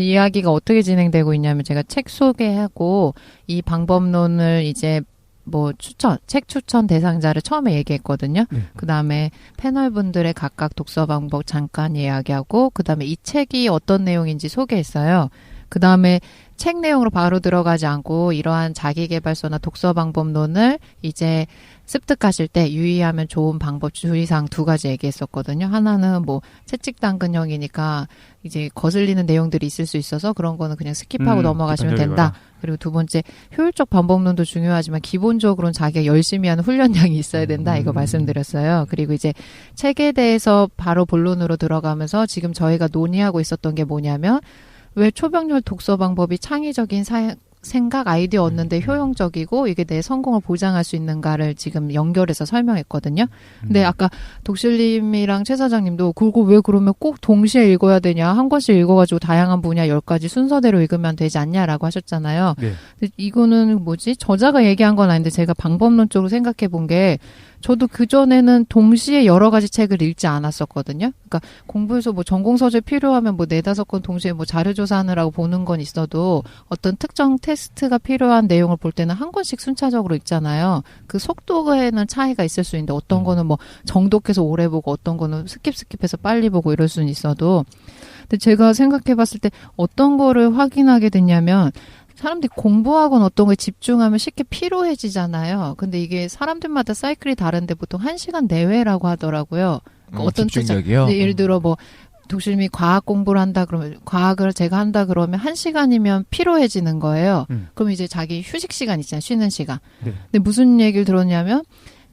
이야기가 어떻게 진행되고 있냐면 제가 책 소개하고 이 방법론을 이제 뭐 책 추천 대상자를 처음에 얘기했거든요. 그 다음에 패널분들의 각각 독서 방법 잠깐 이야기하고, 그 다음에 이 책이 어떤 내용인지 소개했어요. 그 다음에 책 내용으로 바로 들어가지 않고 이러한 자기계발서나 독서 방법론을 이제 습득하실 때 유의하면 좋은 방법 주의사항 2가지 얘기했었거든요. 하나는 뭐 채찍 당근형이니까 이제 거슬리는 내용들이 있을 수 있어서 그런 거는 그냥 스킵하고 넘어가시면 된다. 그리고 2번째, 효율적 방법론도 중요하지만 기본적으로는 자기가 열심히 하는 훈련량이 있어야 된다. 이거 말씀드렸어요. 그리고 이제 책에 대해서 바로 본론으로 들어가면서 지금 저희가 논의하고 있었던 게 뭐냐면, 왜 초병렬 독서 방법이 창의적인 생각, 아이디어 얻는데 효용적이고 이게 내 성공을 보장할 수 있는가를 지금 연결해서 설명했거든요. 근데 아까 독실님이랑 최 사장님도 그거 왜 그러면 꼭 동시에 읽어야 되냐, 한 권씩 읽어가지고 다양한 분야 10가지 순서대로 읽으면 되지 않냐라고 하셨잖아요. 네. 근데 이거는 뭐지? 저자가 얘기한 건 아닌데 제가 방법론적으로 생각해 본 게, 저도 그전에는 동시에 여러 가지 책을 읽지 않았었거든요. 그러니까 공부해서 뭐 전공서재 필요하면 뭐 4-5권 동시에 뭐 자료조사하느라고 보는 건 있어도 어떤 특정 테스트가 필요한 내용을 볼 때는 한 권씩 순차적으로 읽잖아요. 그 속도에는 차이가 있을 수 있는데 어떤 거는 뭐 정독해서 오래 보고 어떤 거는 스킵해서 빨리 보고 이럴 수는 있어도. 근데 제가 생각해 봤을 때 어떤 거를 확인하게 됐냐면, 사람들이 공부하거나 어떤 거에 집중하면 쉽게 피로해지잖아요. 근데 이게 사람들마다 사이클이 다른데 보통 1시간 내외라고 하더라고요. 그러니까 어떤 집중력이요? 네, 예를 들어 뭐 독실님이 과학 공부를 한다 그러면, 과학을 제가 한다 그러면 1시간이면 피로해지는 거예요. 그럼 이제 자기 휴식 시간 있잖아요. 쉬는 시간. 네. 근데 무슨 얘기를 들었냐면,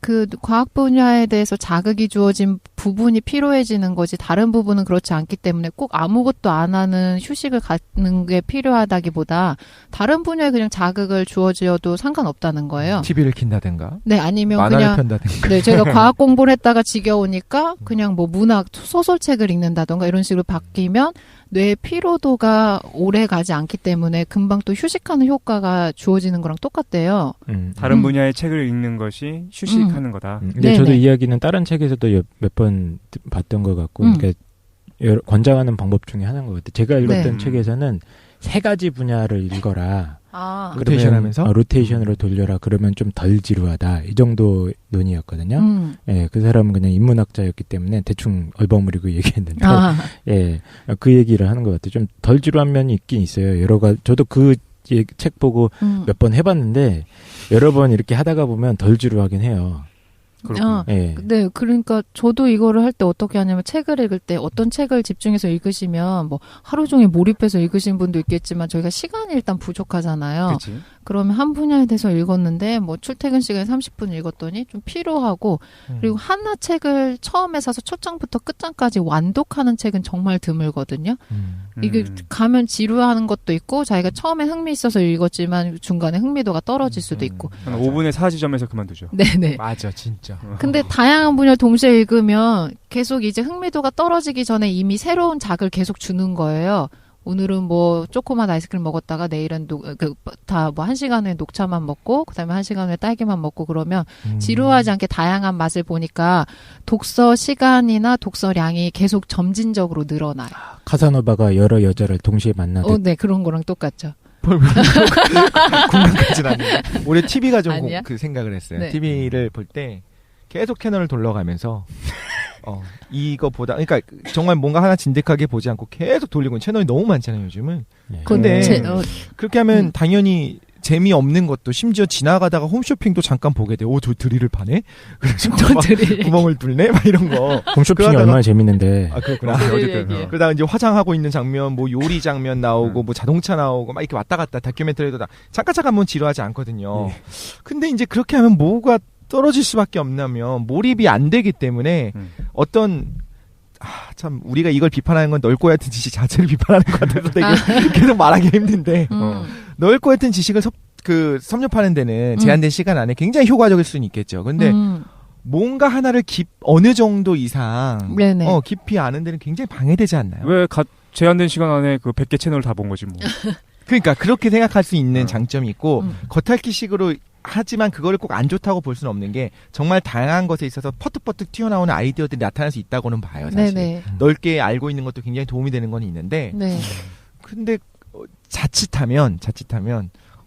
그 과학 분야에 대해서 자극이 주어진 부분이 피로해지는 거지 다른 부분은 그렇지 않기 때문에 꼭 아무것도 안 하는 휴식을 갖는 게 필요하다기보다 다른 분야에 그냥 자극을 주어져도 상관없다는 거예요. TV를 킨다든가. 네, 아니면 만화를 그냥 편다든가. 네, 제가 과학 공부를 했다가 지겨우니까 그냥 뭐 문학 소설책을 읽는다든가 이런 식으로 바뀌면 뇌의 피로도가 오래 가지 않기 때문에 금방 또 휴식하는 효과가 주어지는 거랑 똑같대요. 다른 분야의 책을 읽는 것이 휴식하는 거다. 근데 저도 이 이야기는 다른 책에서도 몇 번 봤던 것 같고, 그러니까 권장하는 방법 중에 하나인 것 같아요. 제가 읽었던 책에서는 3가지 분야를 읽어라. 로테이션하면서 로테이션으로 돌려라. 그러면 좀 덜 지루하다. 이 정도 논의였거든요. 예, 그 사람은 그냥 인문학자였기 때문에 대충 얼버무리고 얘기했는데, 예, 그 얘기를 하는 것 같아요. 좀 덜 지루한 면이 있긴 있어요. 여러 가지. 저도 그 책 보고 몇 번 해봤는데 여러 번 이렇게 하다가 보면 덜 지루하긴 해요. 네, 그러니까 저도 이거를 할 때 어떻게 하냐면, 책을 읽을 때 어떤 책을 집중해서 읽으시면 뭐 하루 종일 몰입해서 읽으신 분도 있겠지만 저희가 시간이 일단 부족하잖아요. 그치? 그러면 한 분야에 대해서 읽었는데 뭐 출퇴근 시간에 30분 읽었더니 좀 피로하고, 그리고 하나 책을 처음에 사서 초장부터 끝장까지 완독하는 책은 정말 드물거든요. 이게 가면 지루하는 것도 있고 자기가 처음에 흥미 있어서 읽었지만 중간에 흥미도가 떨어질 수도 있고. 한 5분의 4지점에서 그만두죠. 네네. 맞아, 진짜. 근데 다양한 분야를 동시에 읽으면 계속 이제 흥미도가 떨어지기 전에 이미 새로운 자극을 계속 주는 거예요. 오늘은 뭐 조그만 아이스크림 먹었다가 내일은 다 뭐 1시간에 녹차만 먹고 그다음에 1시간에 딸기만 먹고, 그러면 지루하지 않게 다양한 맛을 보니까 독서 시간이나 독서량이 계속 점진적으로 늘어나요. 카사노바가 여러 여자를 동시에 만나듯. 네, 그런 거랑 똑같죠. 공감까지는 아니에요. 올해 TV가 좀 그 생각을 했어요. 네. TV를 볼 때 계속 채널을 돌려가면서 이거 보다, 그러니까 정말 뭔가 하나 진득하게 보지 않고 계속 돌리고, 채널이 너무 많잖아요 요즘은. 근데 그렇게 하면 당연히 재미없는 것도, 심지어 지나가다가 홈쇼핑도 잠깐 보게 돼. 저 드릴을 파네? 그래서 구멍을 뚫네? 막 이런 거. 홈쇼핑이 얼마나 재밌는데. 아, 그렇구나. 어쨌든. 그러다가 이제 화장하고 있는 장면, 뭐 요리 장면 나오고, 뭐 자동차 나오고, 막 이렇게 왔다 갔다 다큐멘터리도 잠깐 보면 지루하지 않거든요. 근데 이제 그렇게 하면 뭐가 떨어질 수밖에 없냐면 몰입이 안 되기 때문에 어떤 참 우리가 이걸 비판하는 건 넓고 얕은 지식 자체를 비판하는 것 같아서 되게 계속 말하기 힘든데 넓고 얕은 지식을 섭렵하는 데는 제한된 시간 안에 굉장히 효과적일 수는 있겠죠. 근데 뭔가 하나를 어느 정도 이상 깊이 아는 데는 굉장히 방해되지 않나요? 왜 제한된 시간 안에 그 100개 채널을 다 본 거지 뭐. 그러니까 그렇게 생각할 수 있는 장점이 있고, 겉핥기식으로 하지만 그거를 꼭 안 좋다고 볼 수는 없는 게, 정말 다양한 것에 있어서 퍼뜩퍼뜩 튀어나오는 아이디어들이 나타날 수 있다고는 봐요, 사실. 넓게 알고 있는 것도 굉장히 도움이 되는 건 있는데, 근데 자칫하면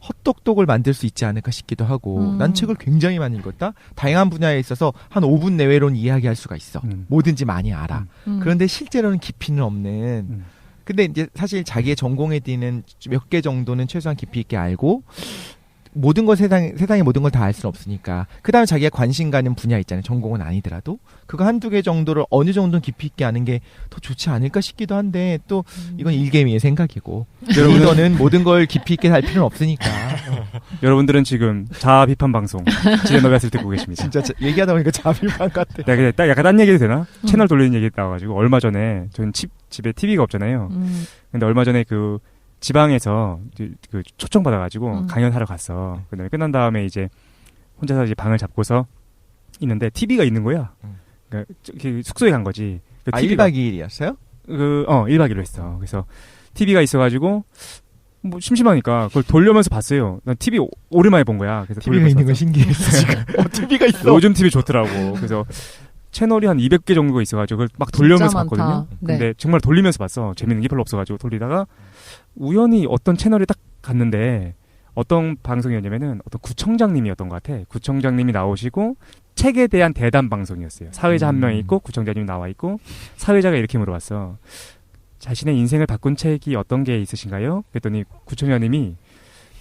헛똑똑을 만들 수 있지 않을까 싶기도 하고 난 책을 굉장히 많이 읽었다. 다양한 분야에 있어서 한 5분 내외로는 이야기할 수가 있어. 뭐든지 많이 알아. 그런데 실제로는 깊이는 없는. 근데 이제 사실 자기의 전공에 대한 몇 개 정도는 최소한 깊이 있게 알고 모든 걸 세상의 모든 걸 다 알 수는 없으니까 그 다음에 자기가 관심 가는 분야 있잖아요. 전공은 아니더라도 그거 한두 개 정도를 어느 정도는 깊이 있게 아는 게 더 좋지 않을까 싶기도 한데 또 이건 일개미의 생각이고 리더는 모든 걸 깊이 있게 할 필요는 없으니까. 여러분들은 지금 자아 비판 방송 지레너비아스를 듣고 계십니다. 진짜 얘기하다 보니까 자아 비판 같아. 내가 딱 약간 딴 얘기도 되나? 채널 돌리는 얘기 나와가지고 얼마 전에 저는 집에 TV가 없잖아요. 근데 얼마 전에 그 지방에서 그 초청받아가지고 강연하러 갔어. 그다음에 끝난 다음에 이제 혼자서 이제 방을 잡고서 있는데 TV가 있는 거야. 그러니까 숙소에 간 거지. 그 TV가 1박 2일이었어요? 1박 2일로 했어. 그래서 TV가 있어가지고 뭐 심심하니까 그걸 돌려면서 봤어요. 난 TV 오랜만에 본 거야. 그래서 TV가 있는 건 신기했어 지금. TV가 있어. 요즘 TV 좋더라고. 그래서 채널이 한 200개 정도가 있어가지고 그걸 막 돌려면서 봤거든요. 네. 근데 정말 돌리면서 봤어. 재밌는 게 별로 없어가지고 돌리다가 우연히 어떤 채널에 딱 갔는데 어떤 방송이었냐면은 어떤 구청장님이었던 것 같아. 구청장님이 나오시고 책에 대한 대담 방송이었어요. 사회자 한 명 있고 구청장님이 나와 있고 사회자가 이렇게 물어봤어. 자신의 인생을 바꾼 책이 어떤 게 있으신가요? 그랬더니 구청장님이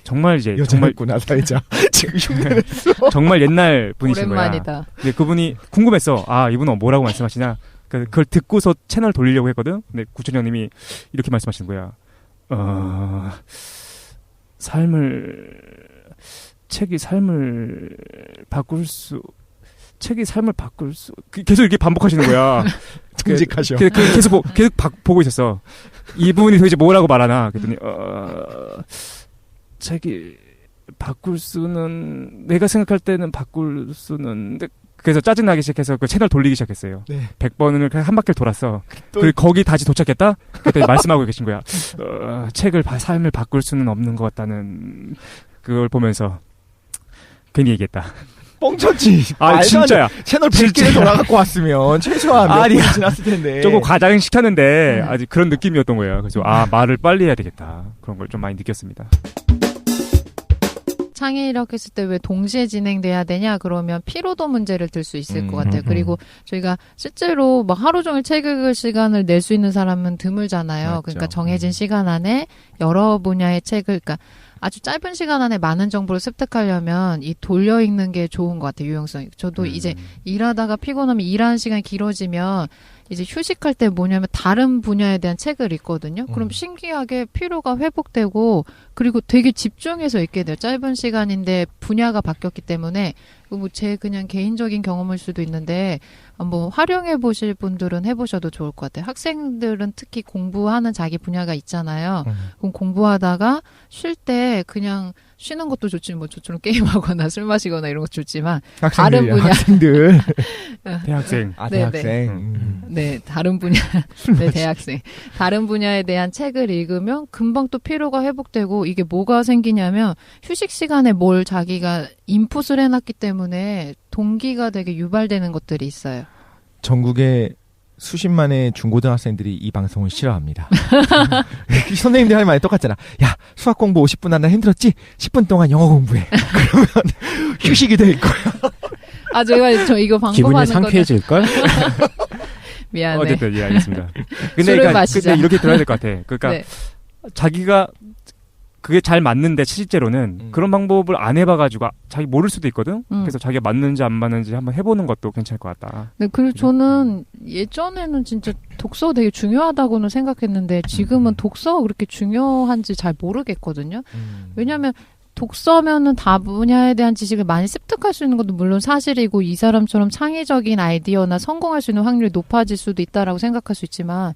정말 이제 여자였구나 사회자. 지금 흉내냈어. 정말 옛날 분이신 오랜만이다. 거야. 근데 그분이 궁금했어. 아 이분은 뭐라고 말씀하시냐. 그걸 듣고서 채널 돌리려고 했거든. 근데 구청장님이 이렇게 말씀하시는 거야. 책이 삶을 바꿀 수 계속 이렇게 반복하시는 거야. 정직하셔. 계속 보고 있었어. 이분이 도대체 뭐라고 말하나. 그랬더니 책이 바꿀 수는 내가 생각할 때는 바꿀 수는 그래서 짜증나기 시작해서 그 채널 돌리기 시작했어요. 네. 100번을 한 바퀴를 돌았어. 그리고 거기 다시 도착했다? 그때 말씀하고 계신 거야. 삶을 바꿀 수는 없는 것 같다는 그걸 보면서 괜히 얘기했다. 뻥쳤지. 진짜야. 채널 100개를 돌아갖고 왔으면 최소한 몇 분 지났을 텐데. 조금 과장시켰는데 아직 그런 느낌이었던 거예요. 그래서 말을 빨리 해야 되겠다. 그런 걸 좀 많이 느꼈습니다. 창의력 했을 때 왜 동시에 진행돼야 되냐 그러면 피로도 문제를 들 수 있을 것 같아요. 그리고 저희가 실제로 막 하루 종일 책 읽을 시간을 낼 수 있는 사람은 드물잖아요. 맞죠. 그러니까 정해진 시간 안에 여러 분야의 책을 그러니까 아주 짧은 시간 안에 많은 정보를 습득하려면 이 돌려 읽는 게 좋은 것 같아요. 유용성이. 저도 이제 일하다가 피곤하면 일하는 시간이 길어지면 이제 휴식할 때 뭐냐면 다른 분야에 대한 책을 읽거든요. 그럼 신기하게 피로가 회복되고 그리고 되게 집중해서 읽게 돼요. 짧은 시간인데 분야가 바뀌었기 때문에 뭐 제 그냥 개인적인 경험일 수도 있는데 한번 활용해 보실 분들은 해보셔도 좋을 것 같아요. 학생들은 특히 공부하는 자기 분야가 있잖아요. 그럼 공부하다가 쉴 때 그냥 쉬는 것도 좋지 뭐 저처럼 게임하거나 술 마시거나 이런 거 좋지만 다른 분야 학생들 대학생 대학생 네 다른 분야 네 대학생 다른 분야에 대한 책을 읽으면 금방 또 피로가 회복되고 이게 뭐가 생기냐면 휴식 시간에 뭘 자기가 인풋을 해놨기 때문에 동기가 되게 유발되는 것들이 있어요. 전국에 수십만의 중고등학생들이 이 방송을 싫어합니다. 선생님들 할 말이 똑같잖아. 야, 수학 공부 50분 하나 힘들었지? 10분 동안 영어 공부해. 그러면 휴식이 될 거야. 저 이거 방법하는 기분이 상쾌해질걸? 미안해. 어쨌든 예, 알겠습니다. 술을 마시자. 근데 이렇게 들어야 될 것 같아. 그러니까 네. 자기가 그게 잘 맞는데 실제로는 그런 방법을 안 해봐가지고 자기 모를 수도 있거든. 그래서 자기가 맞는지 안 맞는지 한번 해보는 것도 괜찮을 것 같다. 네, 그리고 저는 예전에는 진짜 독서 되게 중요하다고는 생각했는데 지금은 독서가 그렇게 중요한지 잘 모르겠거든요. 왜냐하면 독서면은 다 분야에 대한 지식을 많이 습득할 수 있는 것도 물론 사실이고 이 사람처럼 창의적인 아이디어나 성공할 수 있는 확률이 높아질 수도 있다라고 생각할 수 있지만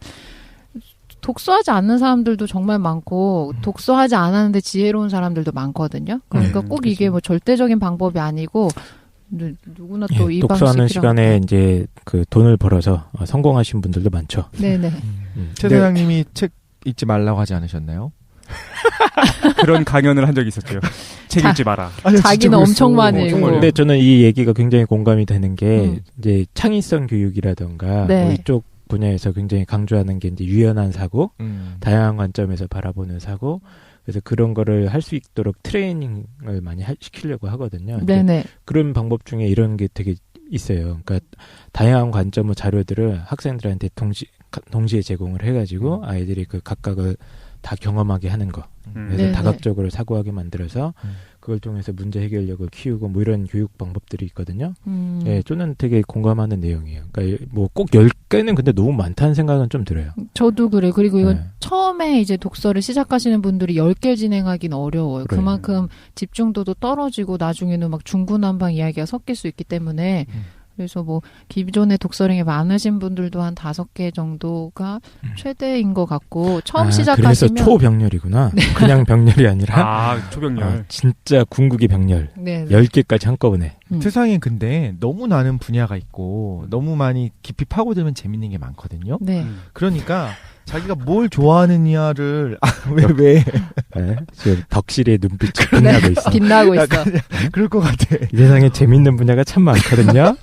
독서하지 않는 사람들도 정말 많고 독서하지 않았는데 지혜로운 사람들도 많거든요. 그러니까 꼭 이게 뭐 절대적인 방법이 아니고 누구나 또 이 방식이 독서하는 시간에 이제 그 돈을 벌어서 성공하신 분들도 많죠. 네네. 최 사장님이 책 읽지 말라고 하지 않으셨나요? 그런 강연을 한 적이 있었죠. 책 읽지 마라. 자기는 엄청 많이 읽고. 근데 저는 이 얘기가 굉장히 공감이 되는 게 이제 창의성 교육이라던가 뭐 이쪽 분야에서 굉장히 강조하는 게 이제 유연한 사고, 다양한 관점에서 바라보는 사고, 그래서 그런 거를 할 수 있도록 트레이닝을 많이 시키려고 하거든요. 네네. 그런 방법 중에 이런 게 되게 있어요. 그러니까 다양한 관점의 자료들을 학생들한테 동시에 제공을 해가지고 아이들이 그 각각을 다 경험하게 하는 거. 그래서 네네. 다각적으로 사고하게 만들어서 그걸 통해서 문제 해결력을 키우고 뭐 이런 교육 방법들이 있거든요. 예, 저는 되게 공감하는 내용이에요. 그러니까 뭐 꼭 10개는 근데 너무 많다는 생각은 좀 들어요. 저도 그래요. 그리고 이건 처음에 이제 독서를 시작하시는 분들이 10개 진행하기는 어려워요. 그래요. 그만큼 집중도도 떨어지고 나중에는 막 중구난방 이야기가 섞일 수 있기 때문에 그래서 뭐 기존에 독서량이 많으신 분들도 한 5개 정도가 최대인 것 같고 처음 시작하시면 그래서 초병렬이구나. 네. 그냥 병렬이 아니라 초병렬. 진짜 궁극의 병렬. 네. 10개까지 한꺼번에. 세상에 근데 너무 많은 분야가 있고 너무 많이 깊이 파고들면 재밌는 게 많거든요. 네. 그러니까 자기가 뭘 좋아하느냐를 왜 네, 지금 덕실의 눈빛이 빛나고 있어. 빛나고 있어. 그럴 것 같아. 이 세상에 재밌는 분야가 참 많거든요.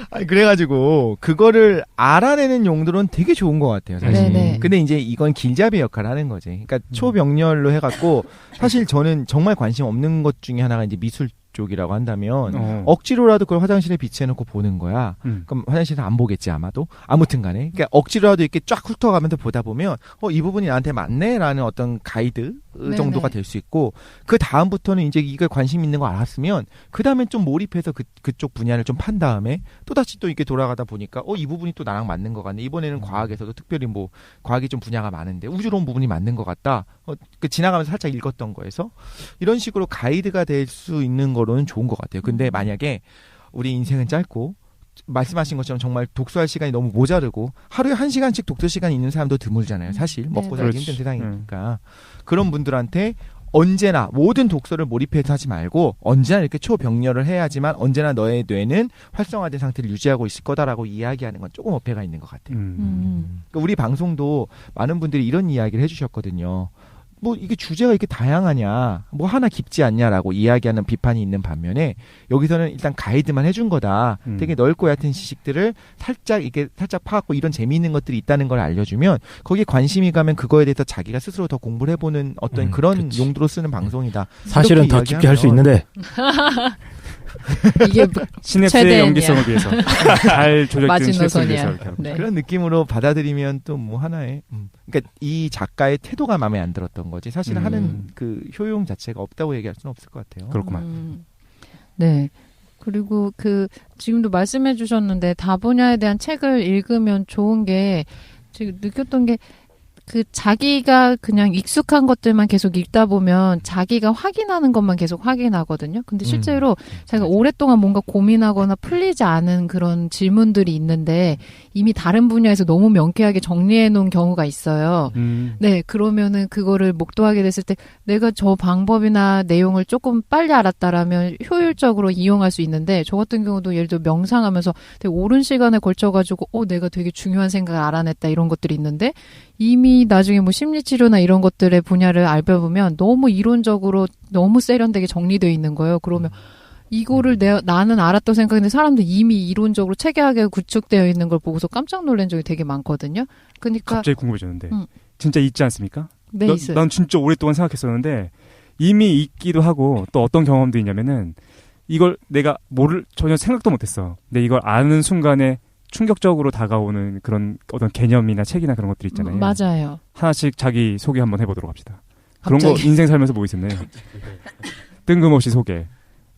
아니 그래가지고 그거를 알아내는 용도로는 되게 좋은 것 같아요, 사실. 네네. 근데 이제 이건 길잡이 역할을 하는 거지. 그러니까 초병렬로 해갖고 사실 저는 정말 관심 없는 것 중에 하나가 이제 미술 쪽이라고 한다면 억지로라도 그걸 화장실에 비치해놓고 보는 거야. 그럼 화장실에서 안 보겠지 아마도. 아무튼 간에 그러니까 억지로라도 이렇게 쫙 훑어가면서 보다 보면 이 부분이 나한테 맞네라는 어떤 가이드 정도가 될 수 있고 그 다음부터는 이제 이걸 관심 있는 거 알았으면 그 다음에 좀 몰입해서 그쪽 분야를 좀 판 다음에 또다시 또 이렇게 돌아가다 보니까 이 부분이 또 나랑 맞는 것 같네. 이번에는 과학에서도 특별히 뭐 과학이 좀 분야가 많은데 우주로운 부분이 맞는 것 같다. 그 지나가면서 살짝 읽었던 거에서 이런 식으로 가이드가 될 수 있는 거로는 좋은 것 같아요. 근데 만약에 우리 인생은 짧고 말씀하신 것처럼 정말 독서할 시간이 너무 모자르고 하루에 1시간씩 독서 시간이 있는 사람도 드물잖아요. 사실 먹고 살기 힘든 세상이니까 그런 분들한테 언제나 모든 독서를 몰입해서 하지 말고 언제나 이렇게 초병렬을 해야지만 언제나 너의 뇌는 활성화된 상태를 유지하고 있을 거다라고 이야기하는 건 조금 어폐가 있는 것 같아요. 그러니까 우리 방송도 많은 분들이 이런 이야기를 해주셨거든요. 뭐 이게 주제가 이렇게 다양하냐, 뭐 하나 깊지 않냐라고 이야기하는 비판이 있는 반면에 여기서는 일단 가이드만 해준 거다. 되게 넓고 얕은 지식들을 살짝 파갖고 이런 재미있는 것들이 있다는 걸 알려주면 거기에 관심이 가면 그거에 대해서 자기가 스스로 더 공부를 해보는 어떤 그런 용도로 쓰는 방송이다. 사실은 더 깊게 할 수 있는데. 이게 시냅스의 연기성을 위해서 잘 조절된 시냅스를 위해서 네. 그런 느낌으로 받아들이면 또 뭐 하나의 그러니까 이 작가의 태도가 마음에 안 들었던 거지 사실 하는 그 효용 자체가 없다고 얘기할 수는 없을 것 같아요. 그렇구만. 네. 그리고 지금도 말씀해 주셨는데 다분야에 대한 책을 읽으면 좋은 게 지금 느꼈던 게 자기가 그냥 익숙한 것들만 계속 읽다 보면 자기가 확인하는 것만 계속 확인하거든요. 근데 실제로 자기가 오랫동안 뭔가 고민하거나 풀리지 않은 그런 질문들이 있는데 이미 다른 분야에서 너무 명쾌하게 정리해 놓은 경우가 있어요. 네, 그러면은 그거를 목도하게 됐을 때 내가 저 방법이나 내용을 조금 빨리 알았다라면 효율적으로 이용할 수 있는데 저 같은 경우도 예를 들어 명상하면서 되게 오랜 시간에 걸쳐가지고 내가 되게 중요한 생각을 알아냈다 이런 것들이 있는데 이미 나중에 뭐 심리치료나 이런 것들의 분야를 알아보면 너무 이론적으로 너무 세련되게 정리되어 있는 거예요. 그러면 이거를 나는 알았다고 생각했는데 사람들 이미 이론적으로 체계하게 구축되어 있는 걸 보고서 깜짝 놀란 적이 되게 많거든요. 그러니까 갑자기 궁금해졌는데 진짜 있지 않습니까? 네, 있어요. 난 진짜 오랫동안 생각했었는데 이미 있기도 하고 또 어떤 경험도 있냐면은 이걸 내가 전혀 생각도 못했어. 근데 이걸 아는 순간에 충격적으로 다가오는 그런 어떤 개념이나 책이나 그런 것들 있잖아요. 맞아요. 하나씩 자기 소개 한번 해보도록 합시다. 그런 거 인생 살면서 뭐 있었나요? 뜬금없이 소개.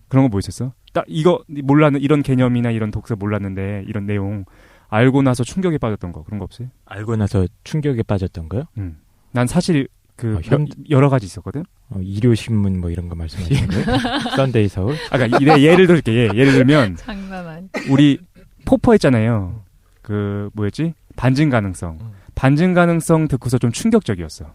그런 거 뭐 있었어? 딱 이거 몰랐는 이런 개념이나 이런 독서 몰랐는데 이런 내용 알고 나서 충격에 빠졌던 거 그런 거 없어요? 알고 나서 충격에 빠졌던 거요? 난 사실 여러 가지 있었거든. 일요신문 뭐 이런 거 말씀하시는 거예요? 썬데이 서울? 그러니까 예를 들게 예를 들면 장난 아니. 우리 포퍼 했잖아요. 뭐였지? 반증 가능성. 반증 가능성 듣고서 좀 충격적이었어.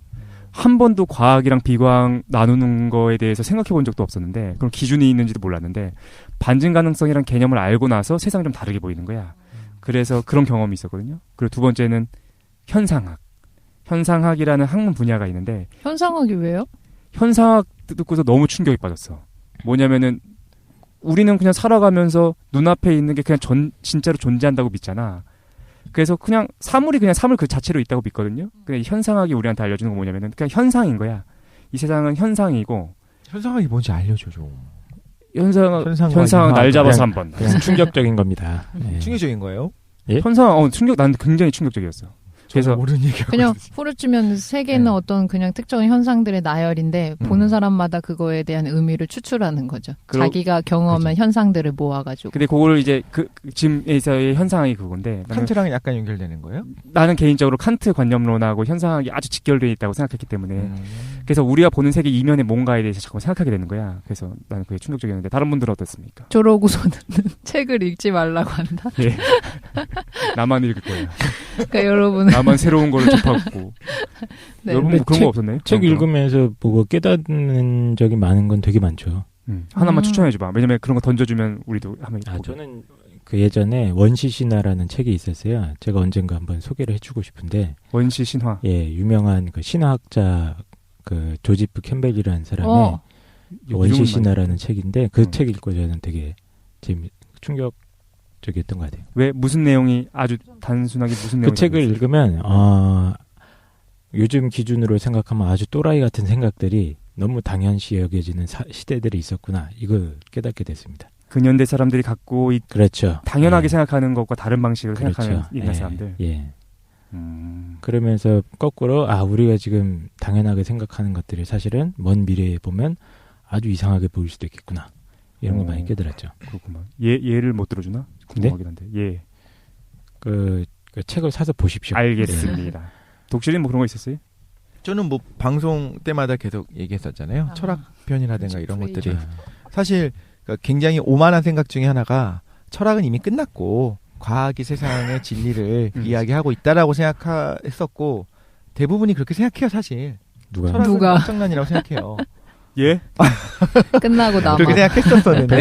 한 번도 과학이랑 비과학 나누는 거에 대해서 생각해 본 적도 없었는데 그런 기준이 있는지도 몰랐는데 반증 가능성이란 개념을 알고 나서 세상이 좀 다르게 보이는 거야. 그래서 그런 경험이 있었거든요. 그리고 두 번째는 현상학. 현상학이라는 학문 분야가 있는데 현상학이 왜요? 현상학 듣고서 너무 충격에 빠졌어. 뭐냐면은 우리는 그냥 살아가면서 눈앞에 있는 게 그냥 진짜로 존재한다고 믿잖아. 그래서 그냥 사물이 그냥 사물 그 자체로 있다고 믿거든요. 근데 현상학이 우리한테 알려주는 건 뭐냐면은 그냥 현상인 거야. 이 세상은 현상이고. 현상학이 뭔지 알려줘 좀. 현상은 날 잡아서 한번. 그냥 충격적인 겁니다. 네. 충격적인 거예요? 예? 현상 난 굉장히 충격적이었어. 그래서 모르는 얘기가 그냥 후르치면 세계는 네. 어떤 그냥 특정한 현상들의 나열인데 보는 사람마다 그거에 대한 의미를 추출하는 거죠. 자기가 경험한 현상들을 모아가지고. 근데 그걸 이제 지금에서의 현상이 그건데 칸트랑 약간 연결되는 거예요? 나는 개인적으로 칸트 관념론하고 현상학이 아주 직결되어 있다고 생각했기 때문에 그래서 우리가 보는 세계 이면의 뭔가에 대해서 자꾸 생각하게 되는 거야. 그래서 나는 그게 충격적이었는데 다른 분들은 어떻습니까? 졸업고서는 책을 읽지 말라고 한다. 예. 나만 읽을 거예요. 그러니까 여러분 나만 새로운 거를 접하고. 네. 여러분 뭐 그런 거 없었나요? 책 읽으면서 보고 깨닫는 적이 많은 건 되게 많죠. 하나만 추천해줘봐. 왜냐면 그런 거 던져주면 우리도 한번 읽고. 저는 그 예전에 원시 신화라는 책이 있었어요. 제가 언젠가 한번 소개를 해주고 싶은데. 원시 신화. 예, 유명한 그 신화학자 그 조지프 캠벨이라는 사람의 원시 신화라는 책인데 그 책 읽고 저는 되게 충격적이었던 것 같아요. 왜 무슨 내용이 아주 단순하게 무슨 내용이? 그 책을 읽으면 요즘 기준으로 생각하면 아주 또라이 같은 생각들이 너무 당연시 여겨지는 시대들이 있었구나. 이걸 깨닫게 됐습니다. 그 년대 사람들이 갖고 그렇죠. 당연하게 예. 생각하는 것과 다른 방식으로 그렇죠. 생각하는 옛날 예. 사람들. 예. 그러면서 거꾸로 우리가 지금 당연하게 생각하는 것들이 사실은 먼 미래에 보면 아주 이상하게 보일 수도 있겠구나. 이런 거 많이 깨달았죠. 그렇구만. 예를 못 들어주나? 궁금하긴 한데. 예. 그 책을 사서 보십시오. 알겠습니다. 예. 독실님 뭐 그런 거 있었어요? 저는 뭐 방송 때마다 계속 얘기했었잖아요. 철학 편이라든가 이런 것들이 사실 굉장히 오만한 생각 중에 하나가 철학은 이미 끝났고 과학이 세상의 진리를 이야기하고 있다라고 생각했었고 대부분이 그렇게 생각해요. 사실 누가 장난이라고 생각해요. 예? 끝나고 나만 그렇게 생각했었었는데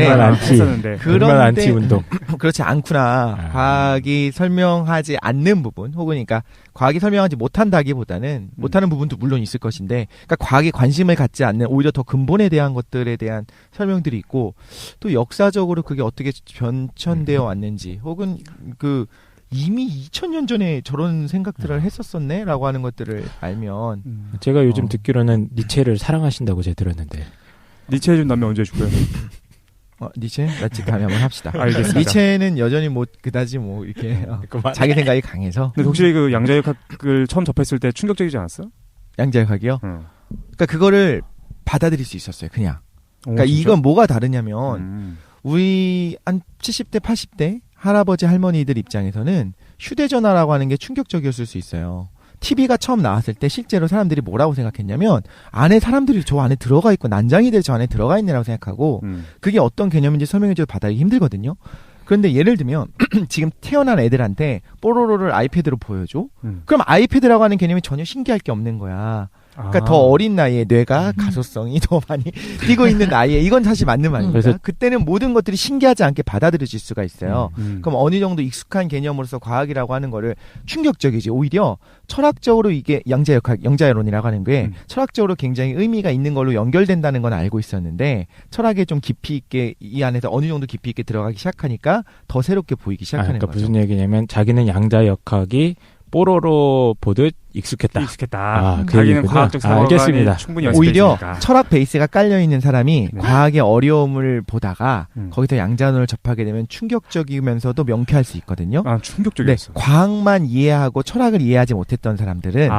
백만 안티 운동. 그렇지 않구나. 과학이 설명하지 않는 부분 혹은 그러니까 과학이 설명하지 못한다기보다는 못하는 부분도 물론 있을 것인데 그러니까 과학이 관심을 갖지 않는 오히려 더 근본에 대한 것들에 대한 설명들이 있고 또 역사적으로 그게 어떻게 변천되어 왔는지 혹은 이미 2000년 전에 저런 생각들을 했었었네? 라고 하는 것들을 알면. 제가 요즘 듣기로는 니체를 사랑하신다고 제가 들었는데. 니체 해준 다음에 언제 해줄 거예요? 니체? 나치 다음에 한번 합시다. 알겠습니다. 니체는 여전히 그다지 이렇게 자기 생각이 강해서. 근데 혹시 그 양자역학을 처음 접했을 때 충격적이지 않았어? 양자역학이요? 그러니까 그거를 받아들일 수 있었어요, 그냥. 그러니까 진짜? 이건 뭐가 다르냐면, 우리 한 70대, 80대 할아버지 할머니들 입장에서는 휴대전화라고 하는 게 충격적이었을 수 있어요. TV가 처음 나왔을 때 실제로 사람들이 뭐라고 생각했냐면 안에 사람들이 저 안에 들어가 있고 난장이들이 저 안에 들어가 있네라고 생각하고 그게 어떤 개념인지 설명해줘도 받아들이기 힘들거든요. 그런데 예를 들면 지금 태어난 애들한테 뽀로로를 아이패드로 보여줘? 그럼 아이패드라고 하는 개념이 전혀 신기할 게 없는 거야. 그러니까 더 어린 나이에 뇌가 가소성이 더 많이 뛰고 있는 나이에 이건 사실 맞는 말입니다. 그래서 그때는 모든 것들이 신기하지 않게 받아들여질 수가 있어요. 그럼 어느 정도 익숙한 개념으로서 과학이라고 하는 거를 충격적이지. 오히려 철학적으로 이게 양자론이라고 하는 게 철학적으로 굉장히 의미가 있는 걸로 연결된다는 건 알고 있었는데 철학에 좀 깊이 있게 이 안에서 어느 정도 깊이 있게 들어가기 시작하니까 더 새롭게 보이기 시작하는 그러니까 거죠. 무슨 얘기냐면 자기는 양자역학이 뽀로로 보듯 익숙했다. 자기는 과학적 사고관이 충분히 오히려 연습했으니까. 철학 베이스가 깔려 있는 사람이 과학의 어려움을 보다가 거기서 양자론을 접하게 되면 충격적이면서도 명쾌할 수 있거든요. 충격적이었어. 과학만 이해하고 철학을 이해하지 못했던 사람들은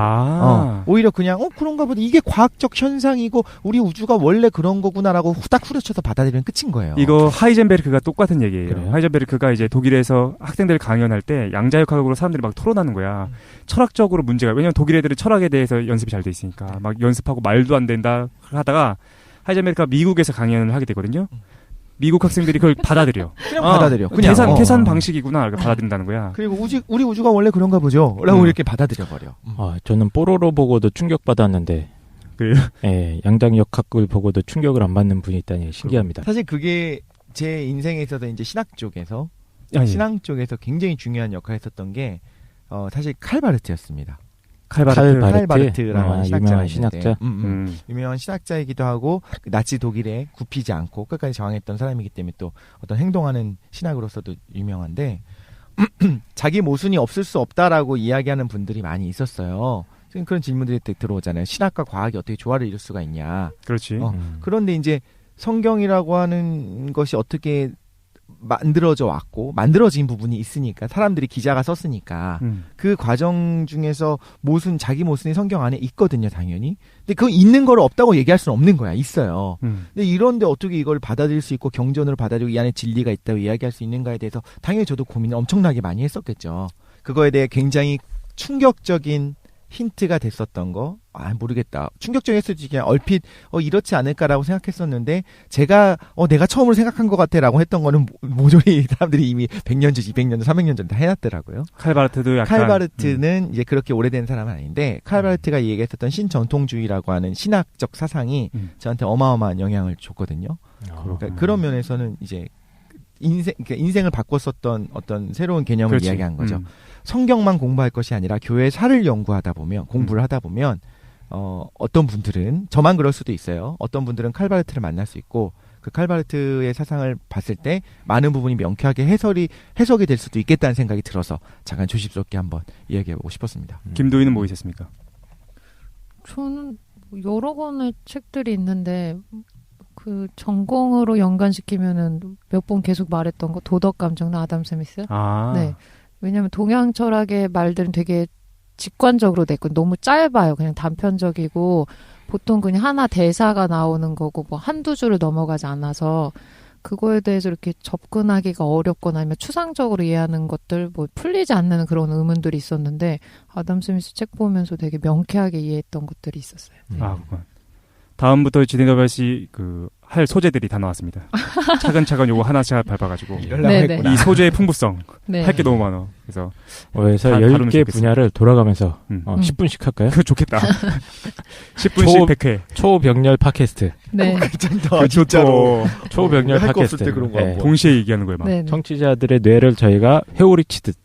오히려 그냥 그런가 보다 이게 과학적 현상이고 우리 우주가 원래 그런 거구나라고 후딱 후려쳐서 받아들이면 끝인 거예요. 이거 하이젠베르크가 똑같은 얘기예요. 그래요? 하이젠베르크가 이제 독일에서 학생들 강연할 때 양자역학으로 사람들이 막 토론하는 거야. 철학적으로 문제가 왜냐면 독일 애들은 철학에 대해서 연습이 잘 돼 있으니까 막 연습하고 말도 안 된다 하다가 하이젠베르크가 미국에서 강연을 하게 되거든요. 미국 학생들이 그걸 받아들여. 그냥 받아들여. 그냥 계산 방식이구나 이렇게 받아들인다는 거야. 그리고 우리 우주가 원래 그런가 보죠. 라고 이렇게 받아들여 버려. 저는 뽀로로 보고도 충격받았는데. 그래요? 예, 양자역학을 보고도 충격을 안 받는 분이 있다니 신기합니다. 사실 그게 제 인생에 있어서 이제 신학 쪽에서 신앙 쪽에서 굉장히 중요한 역할을 했었던 게 사실 칼바르트였습니다. 칼바르트라는 유명한 신학자. 유명한 신학자이기도 하고 나치 독일에 굽히지 않고 끝까지 저항했던 사람이기 때문에 또 어떤 행동하는 신학으로서도 유명한데 자기 모순이 없을 수 없다라고 이야기하는 분들이 많이 있었어요. 지금 그런 질문들이 들어오잖아요. 신학과 과학이 어떻게 조화를 이룰 수가 있냐. 그렇지. 그런데 이제 성경이라고 하는 것이 어떻게 만들어져 왔고 만들어진 부분이 있으니까 사람들이 기자가 썼으니까 그 과정 중에서 자기 모순이 성경 안에 있거든요, 당연히. 근데 그거 있는 걸 없다고 얘기할 수는 없는 거야. 있어요. 근데 이런데 어떻게 이걸 받아들일 수 있고 경전으로 받아들이고 이 안에 진리가 있다고 이야기할 수 있는가에 대해서 당연히 저도 고민을 엄청나게 많이 했었겠죠. 그거에 대해 굉장히 충격적인 힌트가 됐었던 거, 모르겠다. 충격적이었을지 그냥 얼핏, 이렇지 않을까라고 생각했었는데, 제가, 내가 처음으로 생각한 것 같아 라고 했던 거는 모조리 사람들이 이미 100년 전, 200년 전, 300년 전 다 해놨더라고요. 칼바르트도 약간. 칼바르트는 이제 그렇게 오래된 사람은 아닌데, 칼바르트가 얘기했었던 신전통주의라고 하는 신학적 사상이 저한테 어마어마한 영향을 줬거든요. 그러니까 그런 면에서는 이제, 인생을 바꿨었던 어떤 새로운 개념을 그렇지. 이야기한 거죠. 성경만 공부할 것이 아니라 교회사를 연구하다 보면 공부를 하다 보면 어떤 분들은 저만 그럴 수도 있어요. 어떤 분들은 칼바르트를 만날 수 있고 그 칼바르트의 사상을 봤을 때 많은 부분이 명쾌하게 해석이 될 수도 있겠다는 생각이 들어서 잠깐 조심스럽게 한번 이야기해보고 싶었습니다. 김도희는 뭐 있었습니까? 저는 여러 권의 책들이 있는데 그 전공으로 연관시키면은 몇 번 계속 말했던 거 도덕감정나 아담 스미스. 네. 왜냐면 동양 철학의 말들은 되게 직관적으로 됐고 너무 짧아요. 그냥 단편적이고 보통 그냥 하나 대사가 나오는 거고 뭐 한두 줄을 넘어가지 않아서 그거에 대해서 이렇게 접근하기가 어렵거나 아니면 추상적으로 이해하는 것들 뭐 풀리지 않는 그런 의문들이 있었는데 아담 스미스 책 보면서 되게 명쾌하게 이해했던 것들이 있었어요. 그렇구나. 다음부터 지네가바시 할 소재들이 다 나왔습니다. 차근차근 요거 하나씩 밟아가지고 이 소재의 풍부성 할 게 너무 많아. 그래서 10개 분야를 돌아가면서 10분씩 할까요? 그 좋겠다. 10분씩 100회 초병렬 팟캐스트. 네. 괜찮다. 진짜로. 초병렬 팟캐스트. 때 그런 거 네. 동시에 얘기하는 거예요. 막. 청취자들의 뇌를 저희가 회오리 치듯.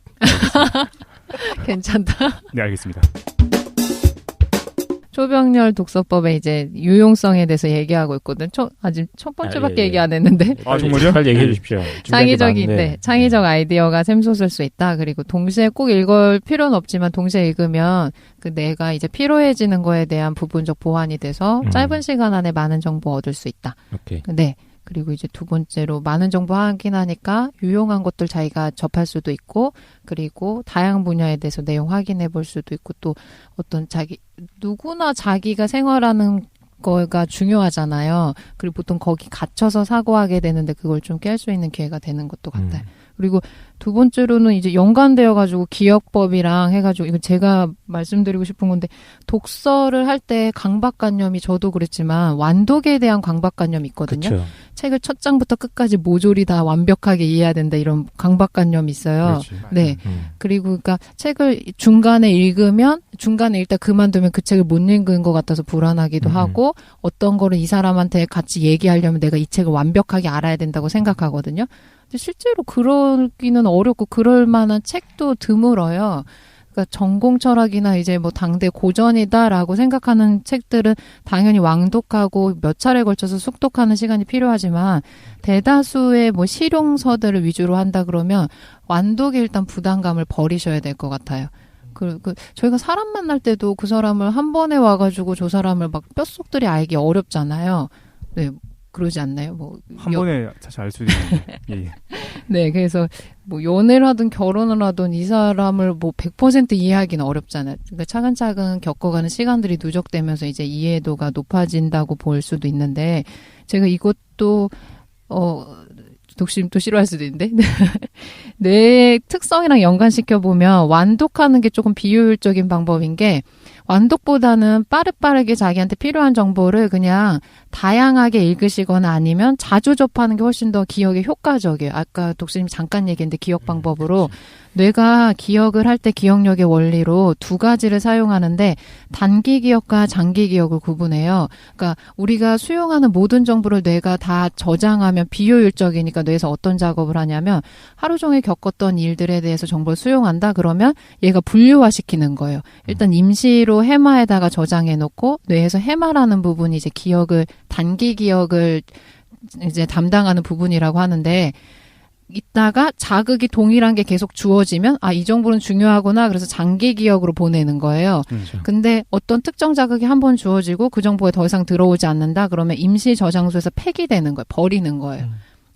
괜찮다. 네, 알겠습니다. 초병렬 독서법의 이제 유용성에 대해서 얘기하고 있거든. 아직 첫 번째밖에 얘기 안 했는데. 정말요? 빨리 얘기해 주십시오. 창의적 아이디어가 샘솟을 수 있다. 그리고 동시에 꼭 읽을 필요는 없지만 동시에 읽으면 내가 이제 피로해지는 거에 대한 부분적 보완이 돼서 짧은 시간 안에 많은 정보 얻을 수 있다. 오케이. 네. 그리고 이제 두 번째로 많은 정보 확인하니까 유용한 것들 자기가 접할 수도 있고 그리고 다양한 분야에 대해서 내용 확인해 볼 수도 있고 또 어떤 누구나 자기가 생활하는 거가 중요하잖아요. 그리고 보통 거기 갇혀서 사고하게 되는데 그걸 좀 깰 수 있는 기회가 되는 것도 같아요. 그리고 두 번째로는 이제 연관되어가지고 기억법이랑 해가지고 이거 제가 말씀드리고 싶은 건데 독서를 할 때 강박관념이 저도 그랬지만 완독에 대한 강박관념이 있거든요. 그쵸. 책을 첫 장부터 끝까지 모조리 다 완벽하게 이해해야 된다 이런 강박관념이 있어요. 그렇지. 네. 그리고 그러니까 책을 중간에 읽다 그만두면 그 책을 못 읽은 것 같아서 불안하기도 하고 어떤 거를 이 사람한테 같이 얘기하려면 내가 이 책을 완벽하게 알아야 된다고 생각하거든요. 근데 실제로 그러기는 어렵고 그럴 만한 책도 드물어요. 그러니까 전공 철학이나 이제 뭐 당대 고전이다라고 생각하는 책들은 당연히 왕독하고 몇 차례 걸쳐서 숙독하는 시간이 필요하지만 대다수의 뭐 실용서들을 위주로 한다 그러면 완독에 일단 부담감을 버리셔야 될 것 같아요. 저희가 사람 만날 때도 그 사람을 한 번에 와가지고 저 사람을 막 뼛속들이 알기 어렵잖아요. 네. 그러지 않나요? 한 번에 사실 알 수 있는데. 예. 네, 그래서 뭐 연애를 하든 결혼을 하든 이 사람을 뭐 100% 이해하기는 어렵잖아요. 그러니까 차근차근 겪어가는 시간들이 누적되면서 이제 이해도가 높아진다고 볼 수도 있는데 제가 이것도 독심 또 싫어할 수도 있는데 뇌의 특성이랑 연관시켜 보면 완독하는 게 조금 비효율적인 방법인 게 완독보다는 빠르게 자기한테 필요한 정보를 그냥 다양하게 읽으시거나 아니면 자주 접하는 게 훨씬 더 기억에 효과적이에요. 아까 독수님 잠깐 얘기했는데 기억 방법으로 뇌가 기억을 할 때 기억력의 원리로 두 가지를 사용하는데 단기 기억과 장기 기억을 구분해요. 그러니까 우리가 수용하는 모든 정보를 뇌가 다 저장하면 비효율적이니까 뇌에서 어떤 작업을 하냐면 하루 종일 겪었던 일들에 대해서 정보를 수용한다 그러면 얘가 분류화시키는 거예요. 일단 임시로 해마에다가 저장해 놓고 뇌에서 해마라는 부분이 이제 단기 기억을 이제 담당하는 부분이라고 하는데 있다가 자극이 동일한 게 계속 주어지면 이 정보는 중요하구나. 그래서 장기 기억으로 보내는 거예요. 근데 어떤 특정 자극이 한 번 주어지고 그 정보에 더 이상 들어오지 않는다. 그러면 임시 저장소에서 폐기되는 거예요. 버리는 거예요.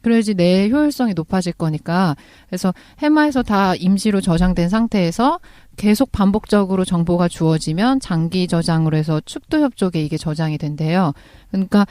그래야지 내 효율성이 높아질 거니까. 그래서 해마에서 다 임시로 저장된 상태에서 계속 반복적으로 정보가 주어지면 장기 저장으로 해서 축두협 쪽에 이게 저장이 된대요. 그러니까